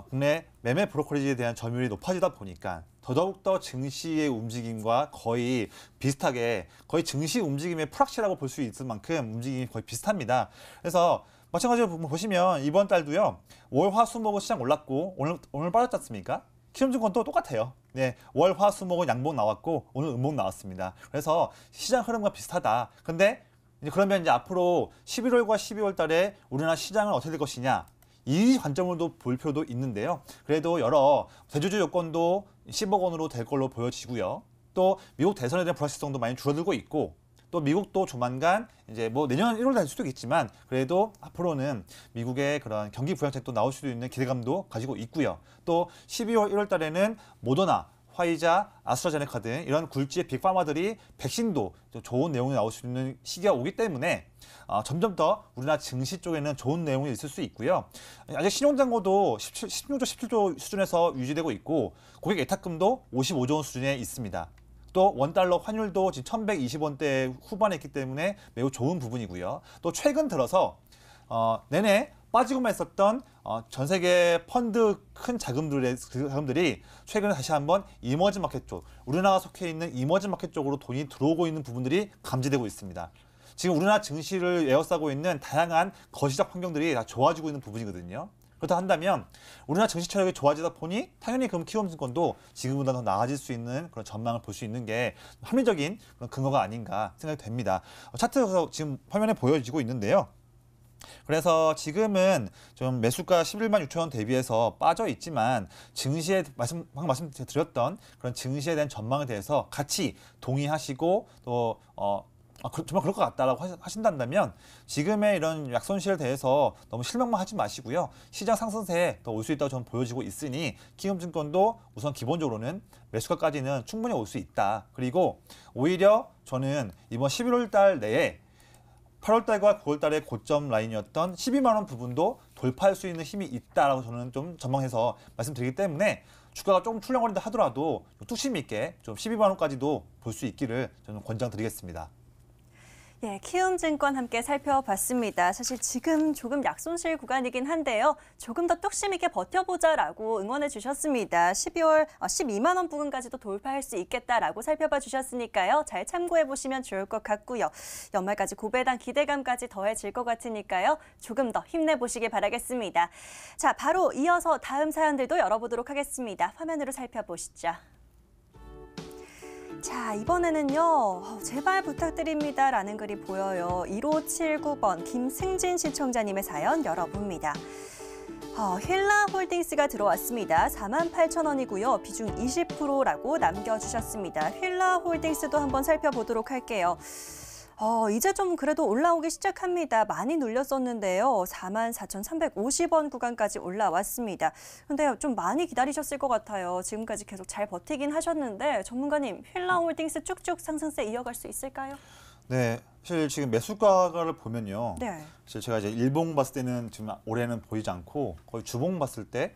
국내 매매 브로커리지에 대한 점유율이 높아지다 보니까 더더욱 더 증시의 움직임과 거의 비슷하게 거의 증시 움직임의 프락시라고 볼 수 있을 만큼 움직임이 거의 비슷합니다. 그래서 마찬가지로 보시면 이번 달도요. 월, 화, 수, 목은 시장 올랐고 오늘 빠졌지 않습니까? 키움증권도 똑같아요. 네, 월, 화, 수, 목은 양봉 나왔고 오늘 음봉 나왔습니다. 그래서 시장 흐름과 비슷하다. 근데 그러면 이제 앞으로 11월과 12월 달에 우리나라 시장은 어떻게 될 것이냐 이 관점으로도 볼 필요도 있는데요. 그래도 여러 대주주 요건도 10억 원으로 될 걸로 보여지고요. 또 미국 대선에 대한 불확실성도 많이 줄어들고 있고 또 미국도 조만간 이제 뭐 내년 1월 될 수도 있겠지만 그래도 앞으로는 미국의 그런 경기 부양책도 나올 수도 있는 기대감도 가지고 있고요. 또 12월 1월 달에는 모더나, 화이자, 아스트라제네카 등 이런 굴지의 빅파마들이 백신도 좋은 내용이 나올 수 있는 시기가 오기 때문에 점점 더 우리나라 증시 쪽에는 좋은 내용이 있을 수 있고요. 아직 신용잔고도 16조, 17조 수준에서 유지되고 있고 고객 예탁금도 55조 원 수준에 있습니다. 또 원달러 환율도 지금 1120원대 후반에 있기 때문에 매우 좋은 부분이고요. 또 최근 들어서 내내 빠지고만 있었던 전 세계 펀드 큰 자금들이 최근에 다시 한번 이머징 마켓 쪽, 우리나라가 속해 있는 이머징 마켓 쪽으로 돈이 들어오고 있는 부분들이 감지되고 있습니다. 지금 우리나라 증시를 에워싸고 있는 다양한 거시적 환경들이 다 좋아지고 있는 부분이거든요. 그렇다 한다면 우리나라 증시 체력이 좋아지다 보니 당연히 그럼 키움증권도 지금보다 더 나아질 수 있는 그런 전망을 볼 수 있는 게 합리적인 그런 근거가 아닌가 생각이 됩니다. 차트에서 지금 화면에 보여지고 있는데요. 그래서 지금은 좀 매수가 11만 6천 원 대비해서 빠져 있지만 증시에 방금 말씀드렸던 그런 증시에 대한 전망에 대해서 같이 동의하시고 또 정말 그럴 것 같다라고 하신다면 지금의 이런 약손실에 대해서 너무 실망만 하지 마시고요. 시장 상승세에 더 올 수 있다고 저는 보여지고 있으니 키움증권도 우선 기본적으로는 매수가까지는 충분히 올 수 있다. 그리고 오히려 저는 이번 11월 달 내에 8월 달과 9월 달의 고점 라인이었던 12만 원 부분도 돌파할 수 있는 힘이 있다라고 저는 좀 전망해서 말씀드리기 때문에 주가가 조금 출렁거린다 하더라도 뚝심 있게 좀 12만 원까지도 볼 수 있기를 저는 권장드리겠습니다. 예, 키움증권 함께 살펴봤습니다. 사실 지금 조금 약손실 구간이긴 한데요. 조금 더 뚝심 있게 버텨보자라고 응원해 주셨습니다. 12만 원 부근까지도 돌파할 수 있겠다라고 살펴봐 주셨으니까요. 잘 참고해 보시면 좋을 것 같고요. 연말까지 고배당 기대감까지 더해질 것 같으니까요. 조금 더 힘내보시길 바라겠습니다. 자, 바로 이어서 다음 사연들도 열어보도록 하겠습니다. 화면으로 살펴보시죠. 자, 이번에는요. 제발 부탁드립니다라는 글이 보여요. 1579번 김승진 시청자님의 사연 열어봅니다. 휠라홀딩스가 들어왔습니다. 48,000원이고요. 비중 20%라고 남겨주셨습니다. 휠라홀딩스도 한번 살펴보도록 할게요. 이제 좀 그래도 올라오기 시작합니다. 많이 눌렸었는데요. 44,350원 구간까지 올라왔습니다. 근데 좀 많이 기다리셨을 것 같아요. 지금까지 계속 잘 버티긴 하셨는데 전문가님, 휠라홀딩스 쭉쭉 상승세 이어갈 수 있을까요? 네, 사실 지금 매수가를 보면요. 네. 사실 제가 이제 일봉 봤을 때는 지금 올해는 보이지 않고 거의 주봉 봤을 때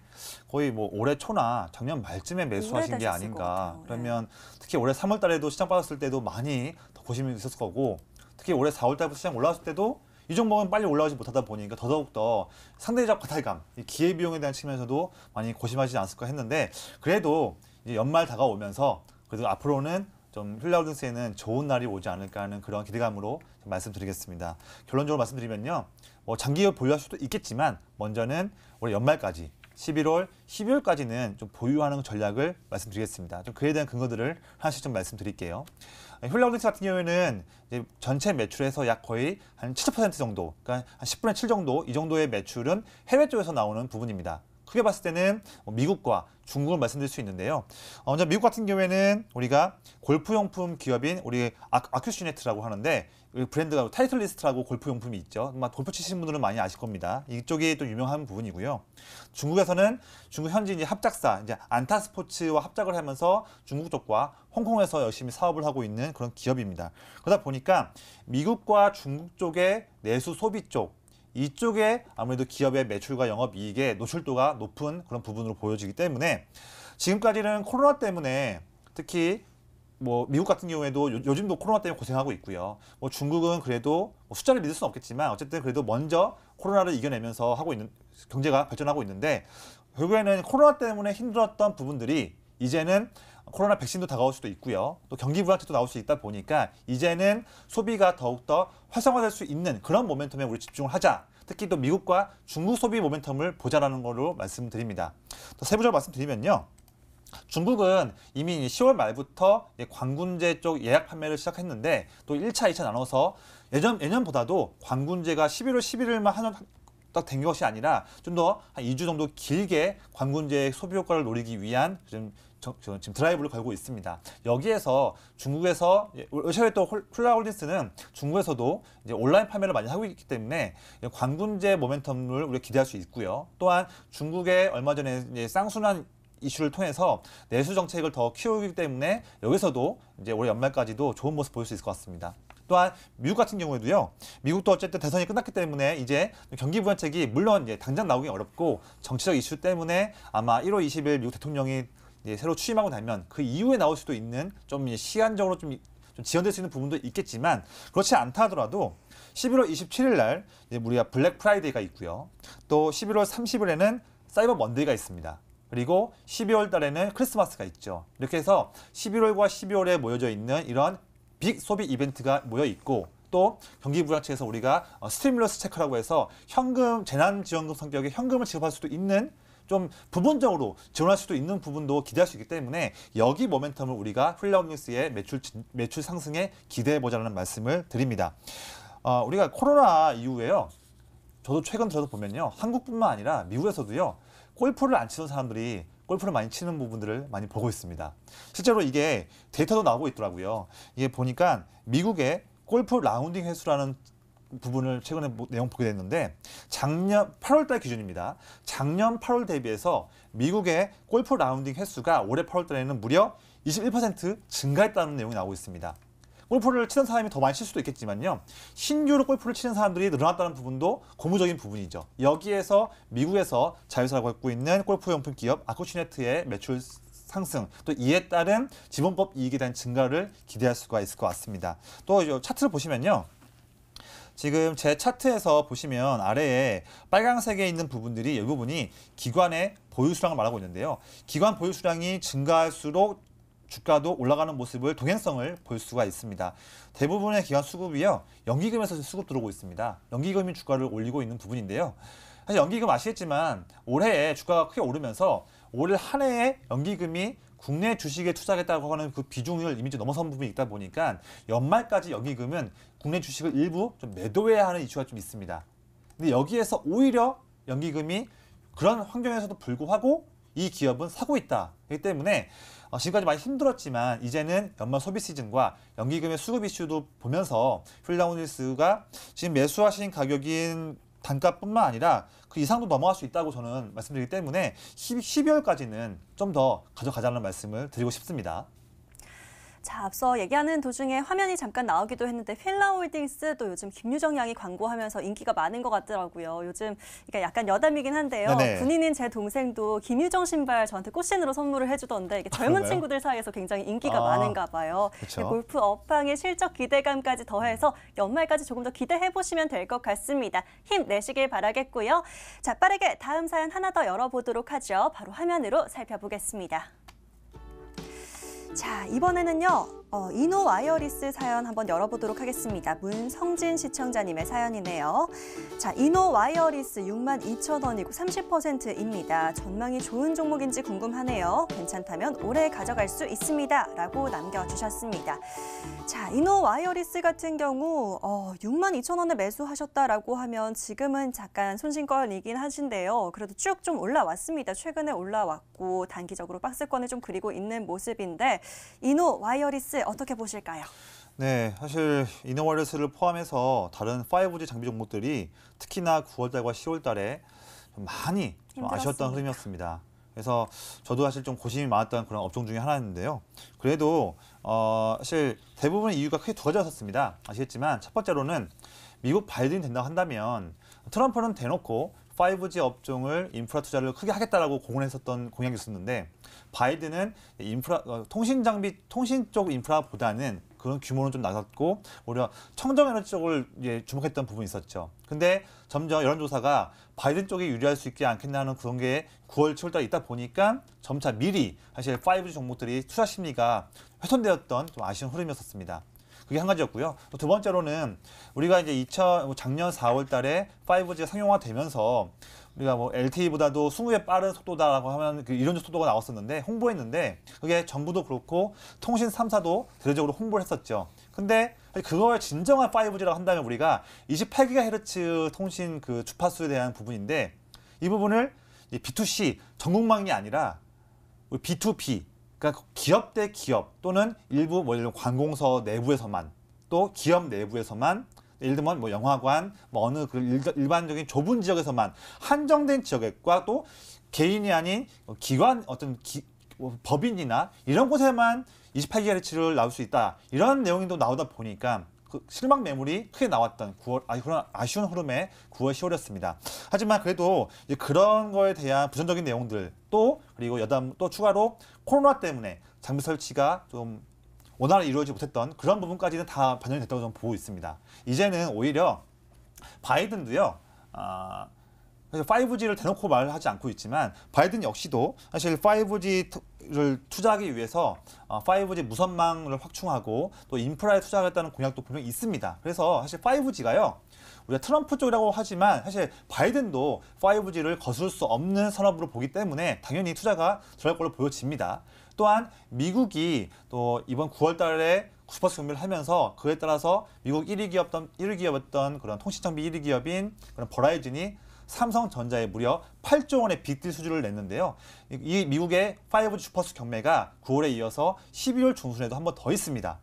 거의 뭐 올해 초나 작년 말쯤에 매수하신 게 아닌가. 네. 그러면 특히 올해 3월 달에도 시장 빠졌을 때도 많이 더 고심이 있었을 거고 특히 올해 4월 달부터 시장 올라왔을 때도 이 종목은 빨리 올라오지 못하다 보니까 더더욱더 상대적 과탈감, 기회비용에 대한 측면에서도 많이 고심하지 않았을까 했는데 그래도 이제 연말 다가오면서 그래도 앞으로는 좀 휠라홀딩스에는 좋은 날이 오지 않을까 하는 그런 기대감으로 말씀드리겠습니다. 결론적으로 말씀드리면요. 뭐 장기 보유할 수도 있겠지만 먼저는 올해 연말까지 11월, 12월까지는 좀 보유하는 전략을 말씀드리겠습니다. 좀 그에 대한 근거들을 하나씩 좀 말씀드릴게요. 휠라홀딩스 같은 경우에는 이제 전체 매출에서 약 거의 한 70% 정도, 그러니까 한 10분의 7 정도, 이 정도의 매출은 해외 쪽에서 나오는 부분입니다. 크게 봤을 때는 미국과 중국을 말씀드릴 수 있는데요. 먼저 미국 같은 경우에는 우리가 골프용품 기업인 우리 아큐시네트라고 하는데 브랜드가 타이틀리스트라고 골프용품이 있죠. 아마 골프 치시는 분들은 많이 아실 겁니다. 이쪽이 또 유명한 부분이고요. 중국에서는 중국 현지 이제 합작사 이제 안타스포츠와 합작을 하면서 중국 쪽과 홍콩에서 열심히 사업을 하고 있는 그런 기업입니다. 그러다 보니까 미국과 중국 쪽의 내수 소비 쪽 이쪽에 아무래도 기업의 매출과 영업이익의 노출도가 높은 그런 부분으로 보여지기 때문에 지금까지는 코로나 때문에 특히 뭐 미국 같은 경우에도 요즘도 코로나 때문에 고생하고 있고요. 뭐 중국은 그래도 뭐 숫자를 믿을 수는 없겠지만 어쨌든 그래도 먼저 코로나를 이겨내면서 하고 있는 경제가 발전하고 있는데 결국에는 코로나 때문에 힘들었던 부분들이 이제는 코로나 백신도 다가올 수도 있고요. 또 경기 불안책도 나올 수 있다 보니까 이제는 소비가 더욱더 활성화될 수 있는 그런 모멘텀에 우리 집중을 하자. 특히 또 미국과 중국 소비 모멘텀을 보자라는 걸로 말씀드립니다. 또 세부적으로 말씀드리면요. 중국은 이미 10월 말부터 관군제 쪽 예약 판매를 시작했는데 또 1차, 2차 나눠서 예년보다도 관군제가 11월 11일만 딱 된 것이 아니라 좀 더 한 2주 정도 길게 관군주의 소비 효과를 노리기 위한 지금 드라이브를 걸고 있습니다. 여기에서 중국에서 러시아의 또 훌라홀딩스는 중국에서도 이제 온라인 판매를 많이 하고 있기 때문에 관군제 모멘텀을 우리가 기대할 수 있고요. 또한 중국의 얼마 전에 이제 쌍순환 이슈를 통해서 내수 정책을 더 키우기 때문에 여기서도 이제 올해 연말까지도 좋은 모습 보일 수 있을 것 같습니다. 또한 미국 같은 경우에도요. 미국도 어쨌든 대선이 끝났기 때문에 이제 경기 부양책이 물론 이제 당장 나오기 어렵고 정치적 이슈 때문에 아마 1월 20일 미국 대통령이 이제 새로 취임하고 나면 그 이후에 나올 수도 있는 좀 시간적으로 좀 지연될 수 있는 부분도 있겠지만 그렇지 않다 하더라도 11월 27일 날 우리가 블랙 프라이데이가 있고요. 또 11월 30일에는 사이버 먼데이가 있습니다. 그리고 12월 달에는 크리스마스가 있죠. 이렇게 해서 11월과 12월에 모여져 있는 이런 빅 소비 이벤트가 모여 있고 또 경기 부양책에서 우리가 스티뮬러스 체크라고 해서 현금 재난지원금 성격의 현금을 지급할 수도 있는 좀 부분적으로 지원할 수도 있는 부분도 기대할 수 있기 때문에 여기 모멘텀을 우리가 훌라후딩스의 매출 상승에 기대해 보자는 말씀을 드립니다. 우리가 코로나 이후에요. 저도 최근 들어서 보면요. 한국뿐만 아니라 미국에서도요. 골프를 안 치는 사람들이 골프를 많이 치는 부분들을 많이 보고 있습니다. 실제로 이게 데이터도 나오고 있더라고요. 이게 보니까 미국의 골프 라운딩 횟수라는 부분을 최근에 내용 보게 됐는데 작년 8월 달 기준입니다. 작년 8월 대비해서 미국의 골프 라운딩 횟수가 올해 8월 달에는 무려 21% 증가했다는 내용이 나오고 있습니다. 골프를 치는 사람이 더 많이 칠 수도 있겠지만요. 신규로 골프를 치는 사람들이 늘어났다는 부분도 고무적인 부분이죠. 여기에서 미국에서 자회사를 갖고 있는 골프용품 기업 아쿠슈네트의 매출 상승, 또 이에 따른 지분법 이익에 대한 증가를 기대할 수가 있을 것 같습니다. 또 차트를 보시면요. 지금 제 차트에서 보시면 아래에 빨간색에 있는 부분들이 이 부분이 기관의 보유 수량을 말하고 있는데요. 기관 보유 수량이 증가할수록 주가도 올라가는 모습을 동행성을 볼 수가 있습니다. 대부분의 기관 수급이요. 연기금에서 수급 들어오고 있습니다. 연기금이 주가를 올리고 있는 부분인데요. 사실 연기금 아시겠지만 올해에 주가가 크게 오르면서 올 한 해에 연기금이 국내 주식에 투자하겠다고 하는 그 비중을 이미 넘어선 부분이 있다 보니까 연말까지 연기금은 국내 주식을 일부 좀 매도해야 하는 이슈가 좀 있습니다. 근데 여기에서 오히려 연기금이 그런 환경에서도 불구하고 이 기업은 사고 있다. 그렇기 때문에 지금까지 많이 힘들었지만 이제는 연말 소비 시즌과 연기금의 수급 이슈도 보면서 훌라후딩스가 지금 매수하신 가격인 단가뿐만 아니라 그 이상도 넘어갈 수 있다고 저는 말씀드리기 때문에 12월까지는 좀 더 가져가자는 말씀을 드리고 싶습니다. 자, 앞서 얘기하는 도중에 화면이 잠깐 나오기도 했는데 휠라홀딩스도 요즘 김유정 양이 광고하면서 인기가 많은 것 같더라고요. 요즘 그러니까 약간 여담이긴 한데요. 네네. 군인인 제 동생도 김유정 신발 저한테 꽃신으로 선물을 해주던데 이게 젊은 그런가요? 친구들 사이에서 굉장히 인기가 많은가 봐요. 그쵸. 골프 업황의 실적 기대감까지 더해서 연말까지 조금 더 기대해 보시면 될 것 같습니다. 힘내시길 바라겠고요. 자, 빠르게 다음 사연 하나 더 열어보도록 하죠. 바로 화면으로 살펴보겠습니다. 자, 이번에는요. 이노와이어리스 사연 한번 열어보도록 하겠습니다. 문성진 시청자님의 사연이네요. 자, 이노와이어리스 62,000원이고 30%입니다. 전망이 좋은 종목인지 궁금하네요. 괜찮다면 올해 가져갈 수 있습니다. 라고 남겨주셨습니다. 자, 이노와이어리스 같은 경우 62,000원에 매수하셨다라고 하면 지금은 잠깐 손실권이긴 하신데요. 그래도 쭉 좀 올라왔습니다. 최근에 올라왔고 단기적으로 박스권을 좀 그리고 있는 모습인데 이노와이어리스 어떻게 보실까요? 네, 사실 이노와이어리스를 포함해서 다른 5G 장비 종목들이 특히나 9월달과 10월달에 좀 많이 좀 아쉬웠던 흐름이었습니다. 그래서 저도 사실 좀 고심이 많았던 그런 업종 중에 하나였는데요. 그래도 사실 대부분의 이유가 크게 두 가지였습니다. 아시겠지만 첫 번째로는 미국 바이든이 된다고 한다면 트럼프는 대놓고 5G 업종을 인프라 투자를 크게 하겠다라고 공언했었던 공약이 있었는데 바이든은 통신 쪽 인프라보다는 그런 규모는 좀 낮았고 오히려 청정에너지 쪽을 주목했던 부분이 있었죠. 근데 점점 여론조사가 바이든 쪽이 유리할 수 있지 않겠나는 그런 게 9월, 7월달에 있다 보니까 점차 미리 사실 5G 종목들이 투자 심리가 훼손되었던 좀 아쉬운 흐름이었습니다. 그게 한 가지였고요. 또 두 번째로는 우리가 이제 작년 4월달에 5G가 상용화되면서 우리가 뭐 LTE보다도 20배 빠른 속도다라고 하면 그 이런 속도가 나왔었는데 홍보했는데 그게 정부도 그렇고 통신 3사도 대대적으로 홍보를 했었죠. 근데 그거의 진정한 5G라고 한다면 우리가 28GHz 통신 그 주파수에 대한 부분인데 이 부분을 B2C 전국망이 아니라 B2B 그러니까 기업 대 기업 또는 일부 뭐 예를 들면 관공서 내부에서만 또 기업 내부에서만 예를 들면 뭐 영화관 뭐 어느 그 일반적인 좁은 지역에서만 한정된 지역과 또 개인이 아닌 기관 어떤 법인이나 이런 곳에만 28GHz를 나올 수 있다 이런 내용이 또 나오다 보니까 그 실망 매물이 크게 나왔던 9월 그런 아쉬운 흐름의 9월 10월이었습니다. 하지만 그래도 그런 거에 대한 부정적인 내용들 또 그리고 여담 또 추가로 코로나 때문에 장비 설치가 좀 원활히 이루어지지 못했던 그런 부분까지는 다 반영이 됐다고 저는 보고 있습니다. 이제는 오히려 바이든도요. 5G를 대놓고 말하지 않고 있지만 바이든 역시도 사실 5G를 투자하기 위해서 5G 무선망을 확충하고 또 인프라에 투자하겠다는 공약도 분명히 있습니다. 그래서 사실 5G가요. 우리가 트럼프 쪽이라고 하지만 사실 바이든도 5G를 거스를 수 없는 산업으로 보기 때문에 당연히 투자가 들어갈 걸로 보여집니다. 또한 미국이 또 이번 9월 달에 주파수 경매를 하면서 그에 따라서 미국 1위 기업이었던 그런 통신장비 1위 기업인 그런 버라이즌이 삼성전자에 무려 8조 원의 빅딜 수주를 냈는데요. 이 미국의 5G 주파수 경매가 9월에 이어서 12월 중순에도 한 번 더 있습니다.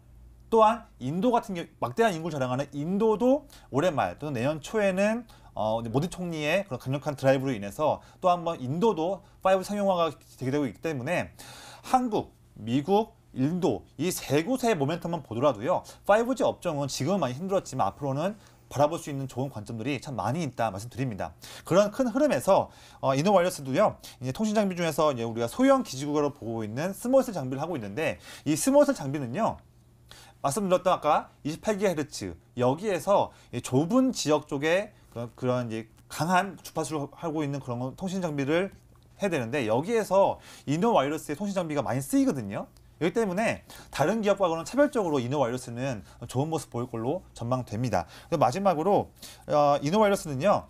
또한 인도 같은 경우 막대한 인구를 자랑하는 인도도 올해 말 또는 내년 초에는 모디 총리의 그런 강력한 드라이브로 인해서 또 한 번 인도도 5G 상용화가 되게 되고 있기 때문에 한국, 미국, 인도 이 세 곳의 모멘텀만 보더라도요. 5G 업종은 지금은 많이 힘들었지만 앞으로는 바라볼 수 있는 좋은 관점들이 참 많이 있다 말씀드립니다. 그런 큰 흐름에서 이노와이러스도요. 이제 통신 장비 중에서 이제 우리가 소형 기지국으로 보고 있는 스몰셀 장비를 하고 있는데 이 스몰셀 장비는요. 말씀드렸던 아까 28GHz 여기에서 좁은 지역 쪽에 그런 이제 강한 주파수를 하고 있는 그런 통신 장비를 해야 되는데 여기에서 이노와이러스의 통신 장비가 많이 쓰이거든요. 여기 때문에 다른 기업과는 차별적으로 이노와이러스는 좋은 모습 보일 걸로 전망됩니다. 마지막으로 이노와이러스는요.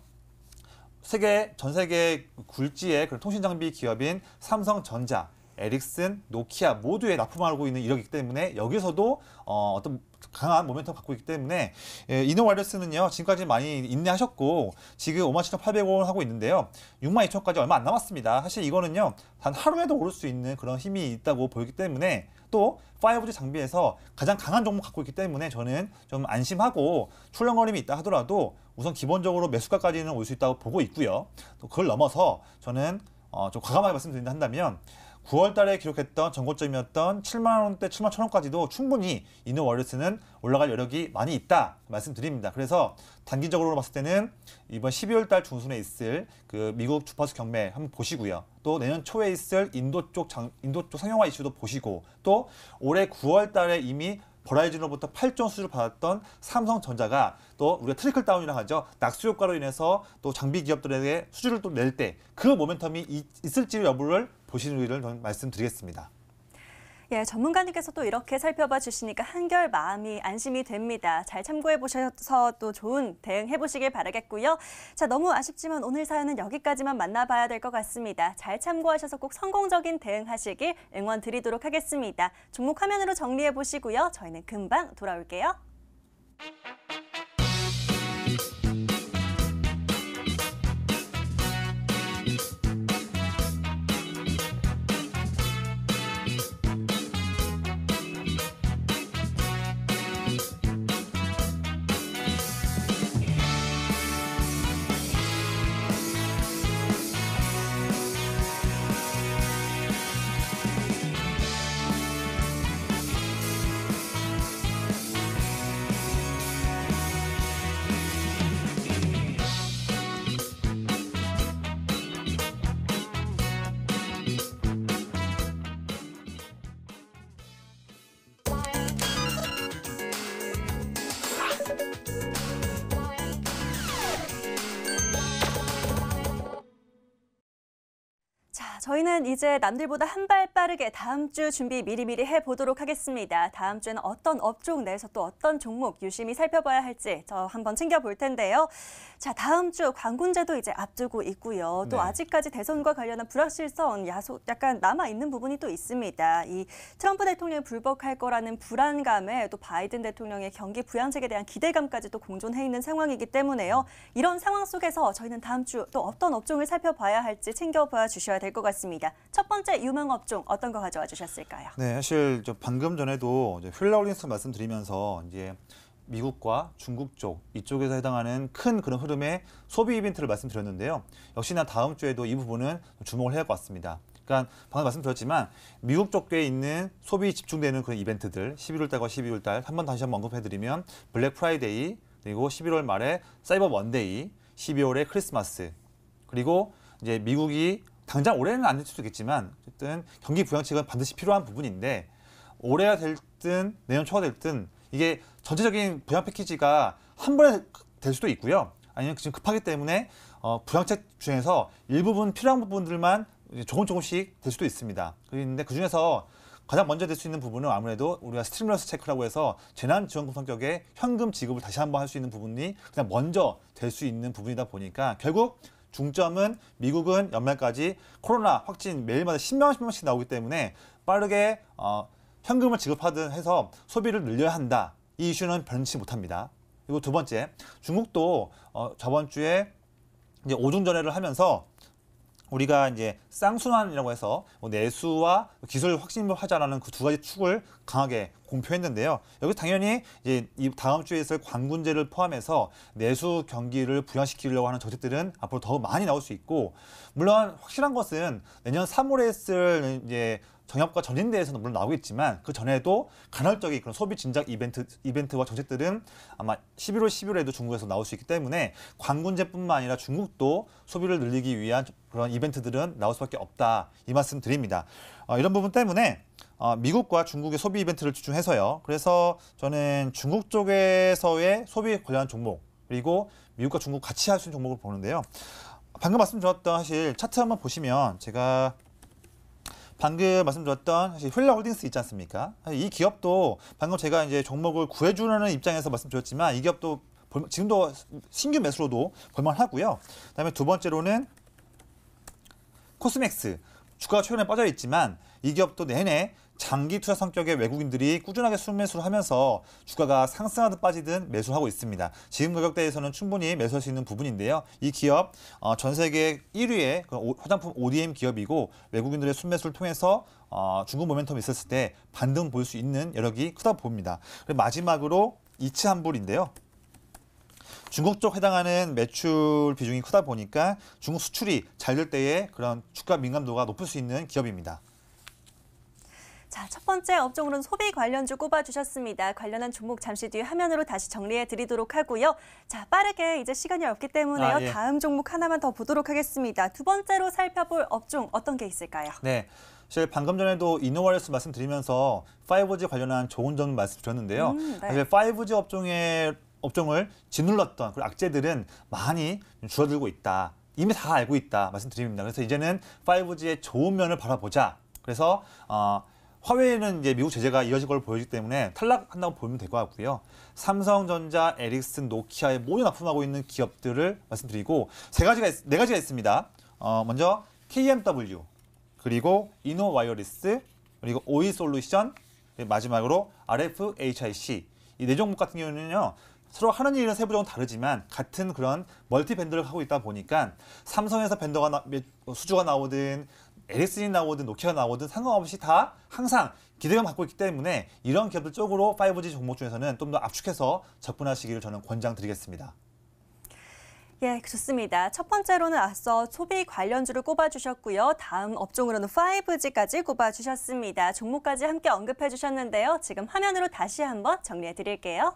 전 세계 굴지의 그런 통신 장비 기업인 삼성전자, 에릭슨, 노키아 모두에 납품하고 있는 이력이기 때문에 여기서도 어떤 강한 모멘텀을 갖고 있기 때문에 이노와이러스는요 지금까지 많이 인내하셨고 지금 57,800원 하고 있는데요 62,000원까지 얼마 안 남았습니다. 사실 이거는요 단 하루에도 오를 수 있는 그런 힘이 있다고 보이기 때문에 또 5G 장비에서 가장 강한 종목 갖고 있기 때문에 저는 좀 안심하고 출렁거림이 있다 하더라도 우선 기본적으로 매수가까지는 올 수 있다고 보고 있고요. 또 그걸 넘어서 저는 좀 과감하게 말씀드린다 한다면 9월 달에 기록했던 전고점이었던 7만 원대, 7만 1,000원까지도 충분히 이노와이러스는 올라갈 여력이 많이 있다 말씀드립니다. 그래서 단기적으로 봤을 때는 이번 12월 달 중순에 있을 그 미국 주파수 경매 한번 보시고요. 또 내년 초에 있을 인도 쪽 상용화 이슈도 보시고 또 올해 9월 달에 이미 버라이즌으로부터 8조 수주를 받았던 삼성전자가 또 우리가 트리클 다운이라고 하죠. 낙수 효과로 인해서 또 장비 기업들에게 수주를 또 낼 때 그 모멘텀이 있을지 여부를 보시는 의를 말씀드리겠습니다. 예, 전문가님께서 또 이렇게 살펴봐 주시니까 한결 마음이 안심이 됩니다. 잘 참고해 보셔서 또 좋은 대응해 보시길 바라겠고요. 자, 너무 아쉽지만 오늘 사연은 여기까지만 만나봐야 될 것 같습니다. 잘 참고하셔서 꼭 성공적인 대응하시길 응원 드리도록 하겠습니다. 종목 화면으로 정리해 보시고요. 저희는 금방 돌아올게요. 자, 저희는 이제 남들보다 한 발 빠르게 다음 주 준비 미리미리 해보도록 하겠습니다. 다음 주에는 어떤 업종 내에서 또 어떤 종목 유심히 살펴봐야 할지 저 한번 챙겨볼 텐데요. 자, 다음 주 관군제도 이제 앞두고 있고요. 또 네. 아직까지 대선과 관련한 불확실성 약간 남아있는 부분이 또 있습니다. 이 트럼프 대통령이 불복할 거라는 불안감에 또 바이든 대통령의 경기 부양책에 대한 기대감까지 또 공존해 있는 상황이기 때문에요. 이런 상황 속에서 저희는 다음 주 또 어떤 업종을 살펴봐야 할지 챙겨봐 주셔야 될 것 같습니다. 첫 번째 유망 업종 어떤 거 가져와 주셨을까요? 네, 사실 방금 전에도 휠라 홀딩스 말씀드리면서 이제 미국과 중국 쪽 이쪽에서 해당하는 큰 그런 흐름의 소비 이벤트를 말씀드렸는데요. 역시나 다음 주에도 이 부분은 주목을 해야 할 것 같습니다. 그러니까 방금 말씀드렸지만 미국 쪽에 있는 소비 집중되는 그런 이벤트들 11월 달과 12월 달 다시 한번 언급해드리면 블랙 프라이데이 그리고 11월 말에 사이버 먼데이 12월에 크리스마스 그리고 이제 미국이 당장 올해는 안 될 수도 있겠지만 어쨌든 경기 부양책은 반드시 필요한 부분인데 올해가 됐든 내년 초가 됐든 이게 전체적인 부양 패키지가 한 번에 될 수도 있고요. 아니면 지금 급하기 때문에 부양책 중에서 일부분 필요한 부분들만 조금씩 될 수도 있습니다. 그런데 그 중에서 가장 먼저 될 수 있는 부분은 아무래도 우리가 스티뮬러스 체크라고 해서 재난지원금 성격의 현금 지급을 다시 한번 할 수 있는 부분이 그냥 먼저 될 수 있는 부분이다 보니까 결국 중점은 미국은 연말까지 코로나 확진 매일마다 10명씩 나오기 때문에 빠르게 현금을 지급하든 해서 소비를 늘려야 한다. 이 이슈는 변치 못합니다. 그리고 두 번째, 중국도 저번 주에 이제 오중전회를 하면서 우리가 이제 쌍순환이라고 해서 내수와 기술 확진하자라는 그 두 가지 축을 강하게 공표했는데요. 여기 당연히 이제 이 다음 주에 있을 관군제를 포함해서 내수 경기를 부양시키려고 하는 정책들은 앞으로 더 많이 나올 수 있고, 물론 확실한 것은 내년 3월에 있을 이제 정협과 전인대에서는 물론 나오겠지만 그 전에도 간헐적인 그런 소비 진작 이벤트와 정책들은 아마 11월, 12월에도 중국에서 나올 수 있기 때문에 관군제뿐만 아니라 중국도 소비를 늘리기 위한 그런 이벤트들은 나올 수밖에 없다. 이 말씀 드립니다. 이런 부분 때문에 미국과 중국의 소비 이벤트를 집중해서요. 그래서 저는 중국 쪽에서의 소비 관련 종목 그리고 미국과 중국 같이 할 수 있는 종목을 보는데요. 방금 말씀드렸던 사실 차트 한번 보시면 제가 방금 말씀드렸던 사실 휠라 홀딩스 있지 않습니까? 이 기업도 방금 제가 이제 종목을 구해주는 입장에서 말씀드렸지만 이 기업도 지금도 신규 매수로도 볼만하고요. 그다음에 두 번째로는 코스맥스 주가가 최근에 빠져 있지만 이 기업도 내내 장기 투자 성격의 외국인들이 꾸준하게 순매수를 하면서 주가가 상승하든 빠지든 매수를 하고 있습니다. 지금 가격대에서는 충분히 매수할 수 있는 부분인데요. 이 기업 전 세계 1위의 화장품 ODM 기업이고 외국인들의 순매수를 통해서 중국 모멘텀이 있었을 때 반등 보일 수 있는 여력이 크다 봅니다. 그리고 마지막으로 이츠한불인데요. 중국 쪽 해당하는 매출 비중이 크다 보니까 중국 수출이 잘 될 때에 그런 주가 민감도가 높을 수 있는 기업입니다. 자, 첫 번째 업종으로는 소비 관련주 꼽아주셨습니다. 관련한 종목 잠시 뒤에 화면으로 다시 정리해 드리도록 하고요. 자, 빠르게 이제 시간이 없기 때문에요. 예. 다음 종목 하나만 더 보도록 하겠습니다. 두 번째로 살펴볼 업종 어떤 게 있을까요? 네. 사실 방금 전에도 이노와이어스 말씀드리면서 5G 관련한 좋은 점 말씀드렸는데요. 네. 사실 5G 업종을 짓눌렀던 그 악재들은 많이 줄어들고 있다. 이미 다 알고 있다 말씀드립니다. 그래서 이제는 5G의 좋은 면을 바라보자. 그래서 화웨이는 이제 미국 제재가 이어질 걸 보이기 때문에 탈락한다고 보면 될 것 같고요. 삼성전자, 에릭슨, 노키아에 모두 납품하고 있는 기업들을 말씀드리고 네 가지가 있습니다. 먼저 KMW, 그리고 이노와이어리스, 그리고 오이솔루션, 마지막으로 RFHIC. 이 네 종목 같은 경우는요. 서로 하는 일은 세부적으로 다르지만 같은 그런 멀티 밴드를 하고 있다 보니까 삼성에서 밴더가 수주가 나오든 에릭슨이 나오든 노키아가 나오든 상관없이 다 항상 기대감 갖고 있기 때문에 이런 기업들 쪽으로 5G 종목 중에서는 좀 더 압축해서 접근하시기를 저는 권장드리겠습니다. 예, 좋습니다. 첫 번째로는 앞서 소비 관련주를 꼽아주셨고요. 다음 업종으로는 5G까지 꼽아주셨습니다. 종목까지 함께 언급해 주셨는데요. 지금 화면으로 다시 한번 정리해 드릴게요.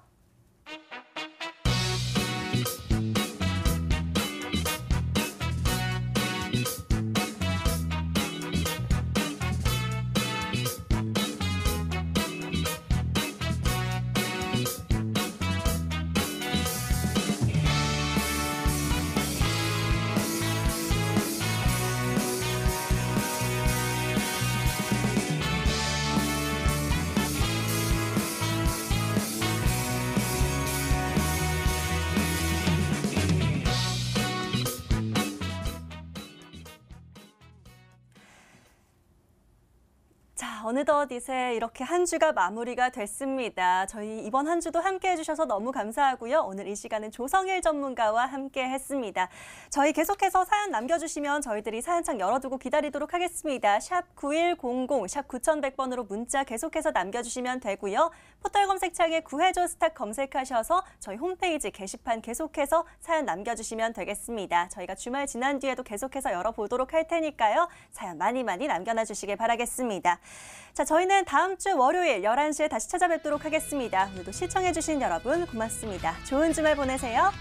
자, 어느덧 이제 이렇게 한 주가 마무리가 됐습니다. 저희 이번 한 주도 함께해 주셔서 너무 감사하고요. 오늘 이 시간은 조성일 전문가와 함께 했습니다. 저희 계속해서 사연 남겨주시면 저희들이 사연창 열어두고 기다리도록 하겠습니다. 샵 9100, 샵 9100번으로 문자 계속해서 남겨주시면 되고요. 포털 검색창에 구해줘 스탁 검색하셔서 저희 홈페이지 게시판 계속해서 사연 남겨주시면 되겠습니다. 저희가 주말 지난 뒤에도 계속해서 열어보도록 할 테니까요. 사연 많이 남겨놔 주시길 바라겠습니다. 자, 저희는 다음 주 월요일 11시에 다시 찾아뵙도록 하겠습니다. 오늘도 시청해주신 여러분 고맙습니다. 좋은 주말 보내세요.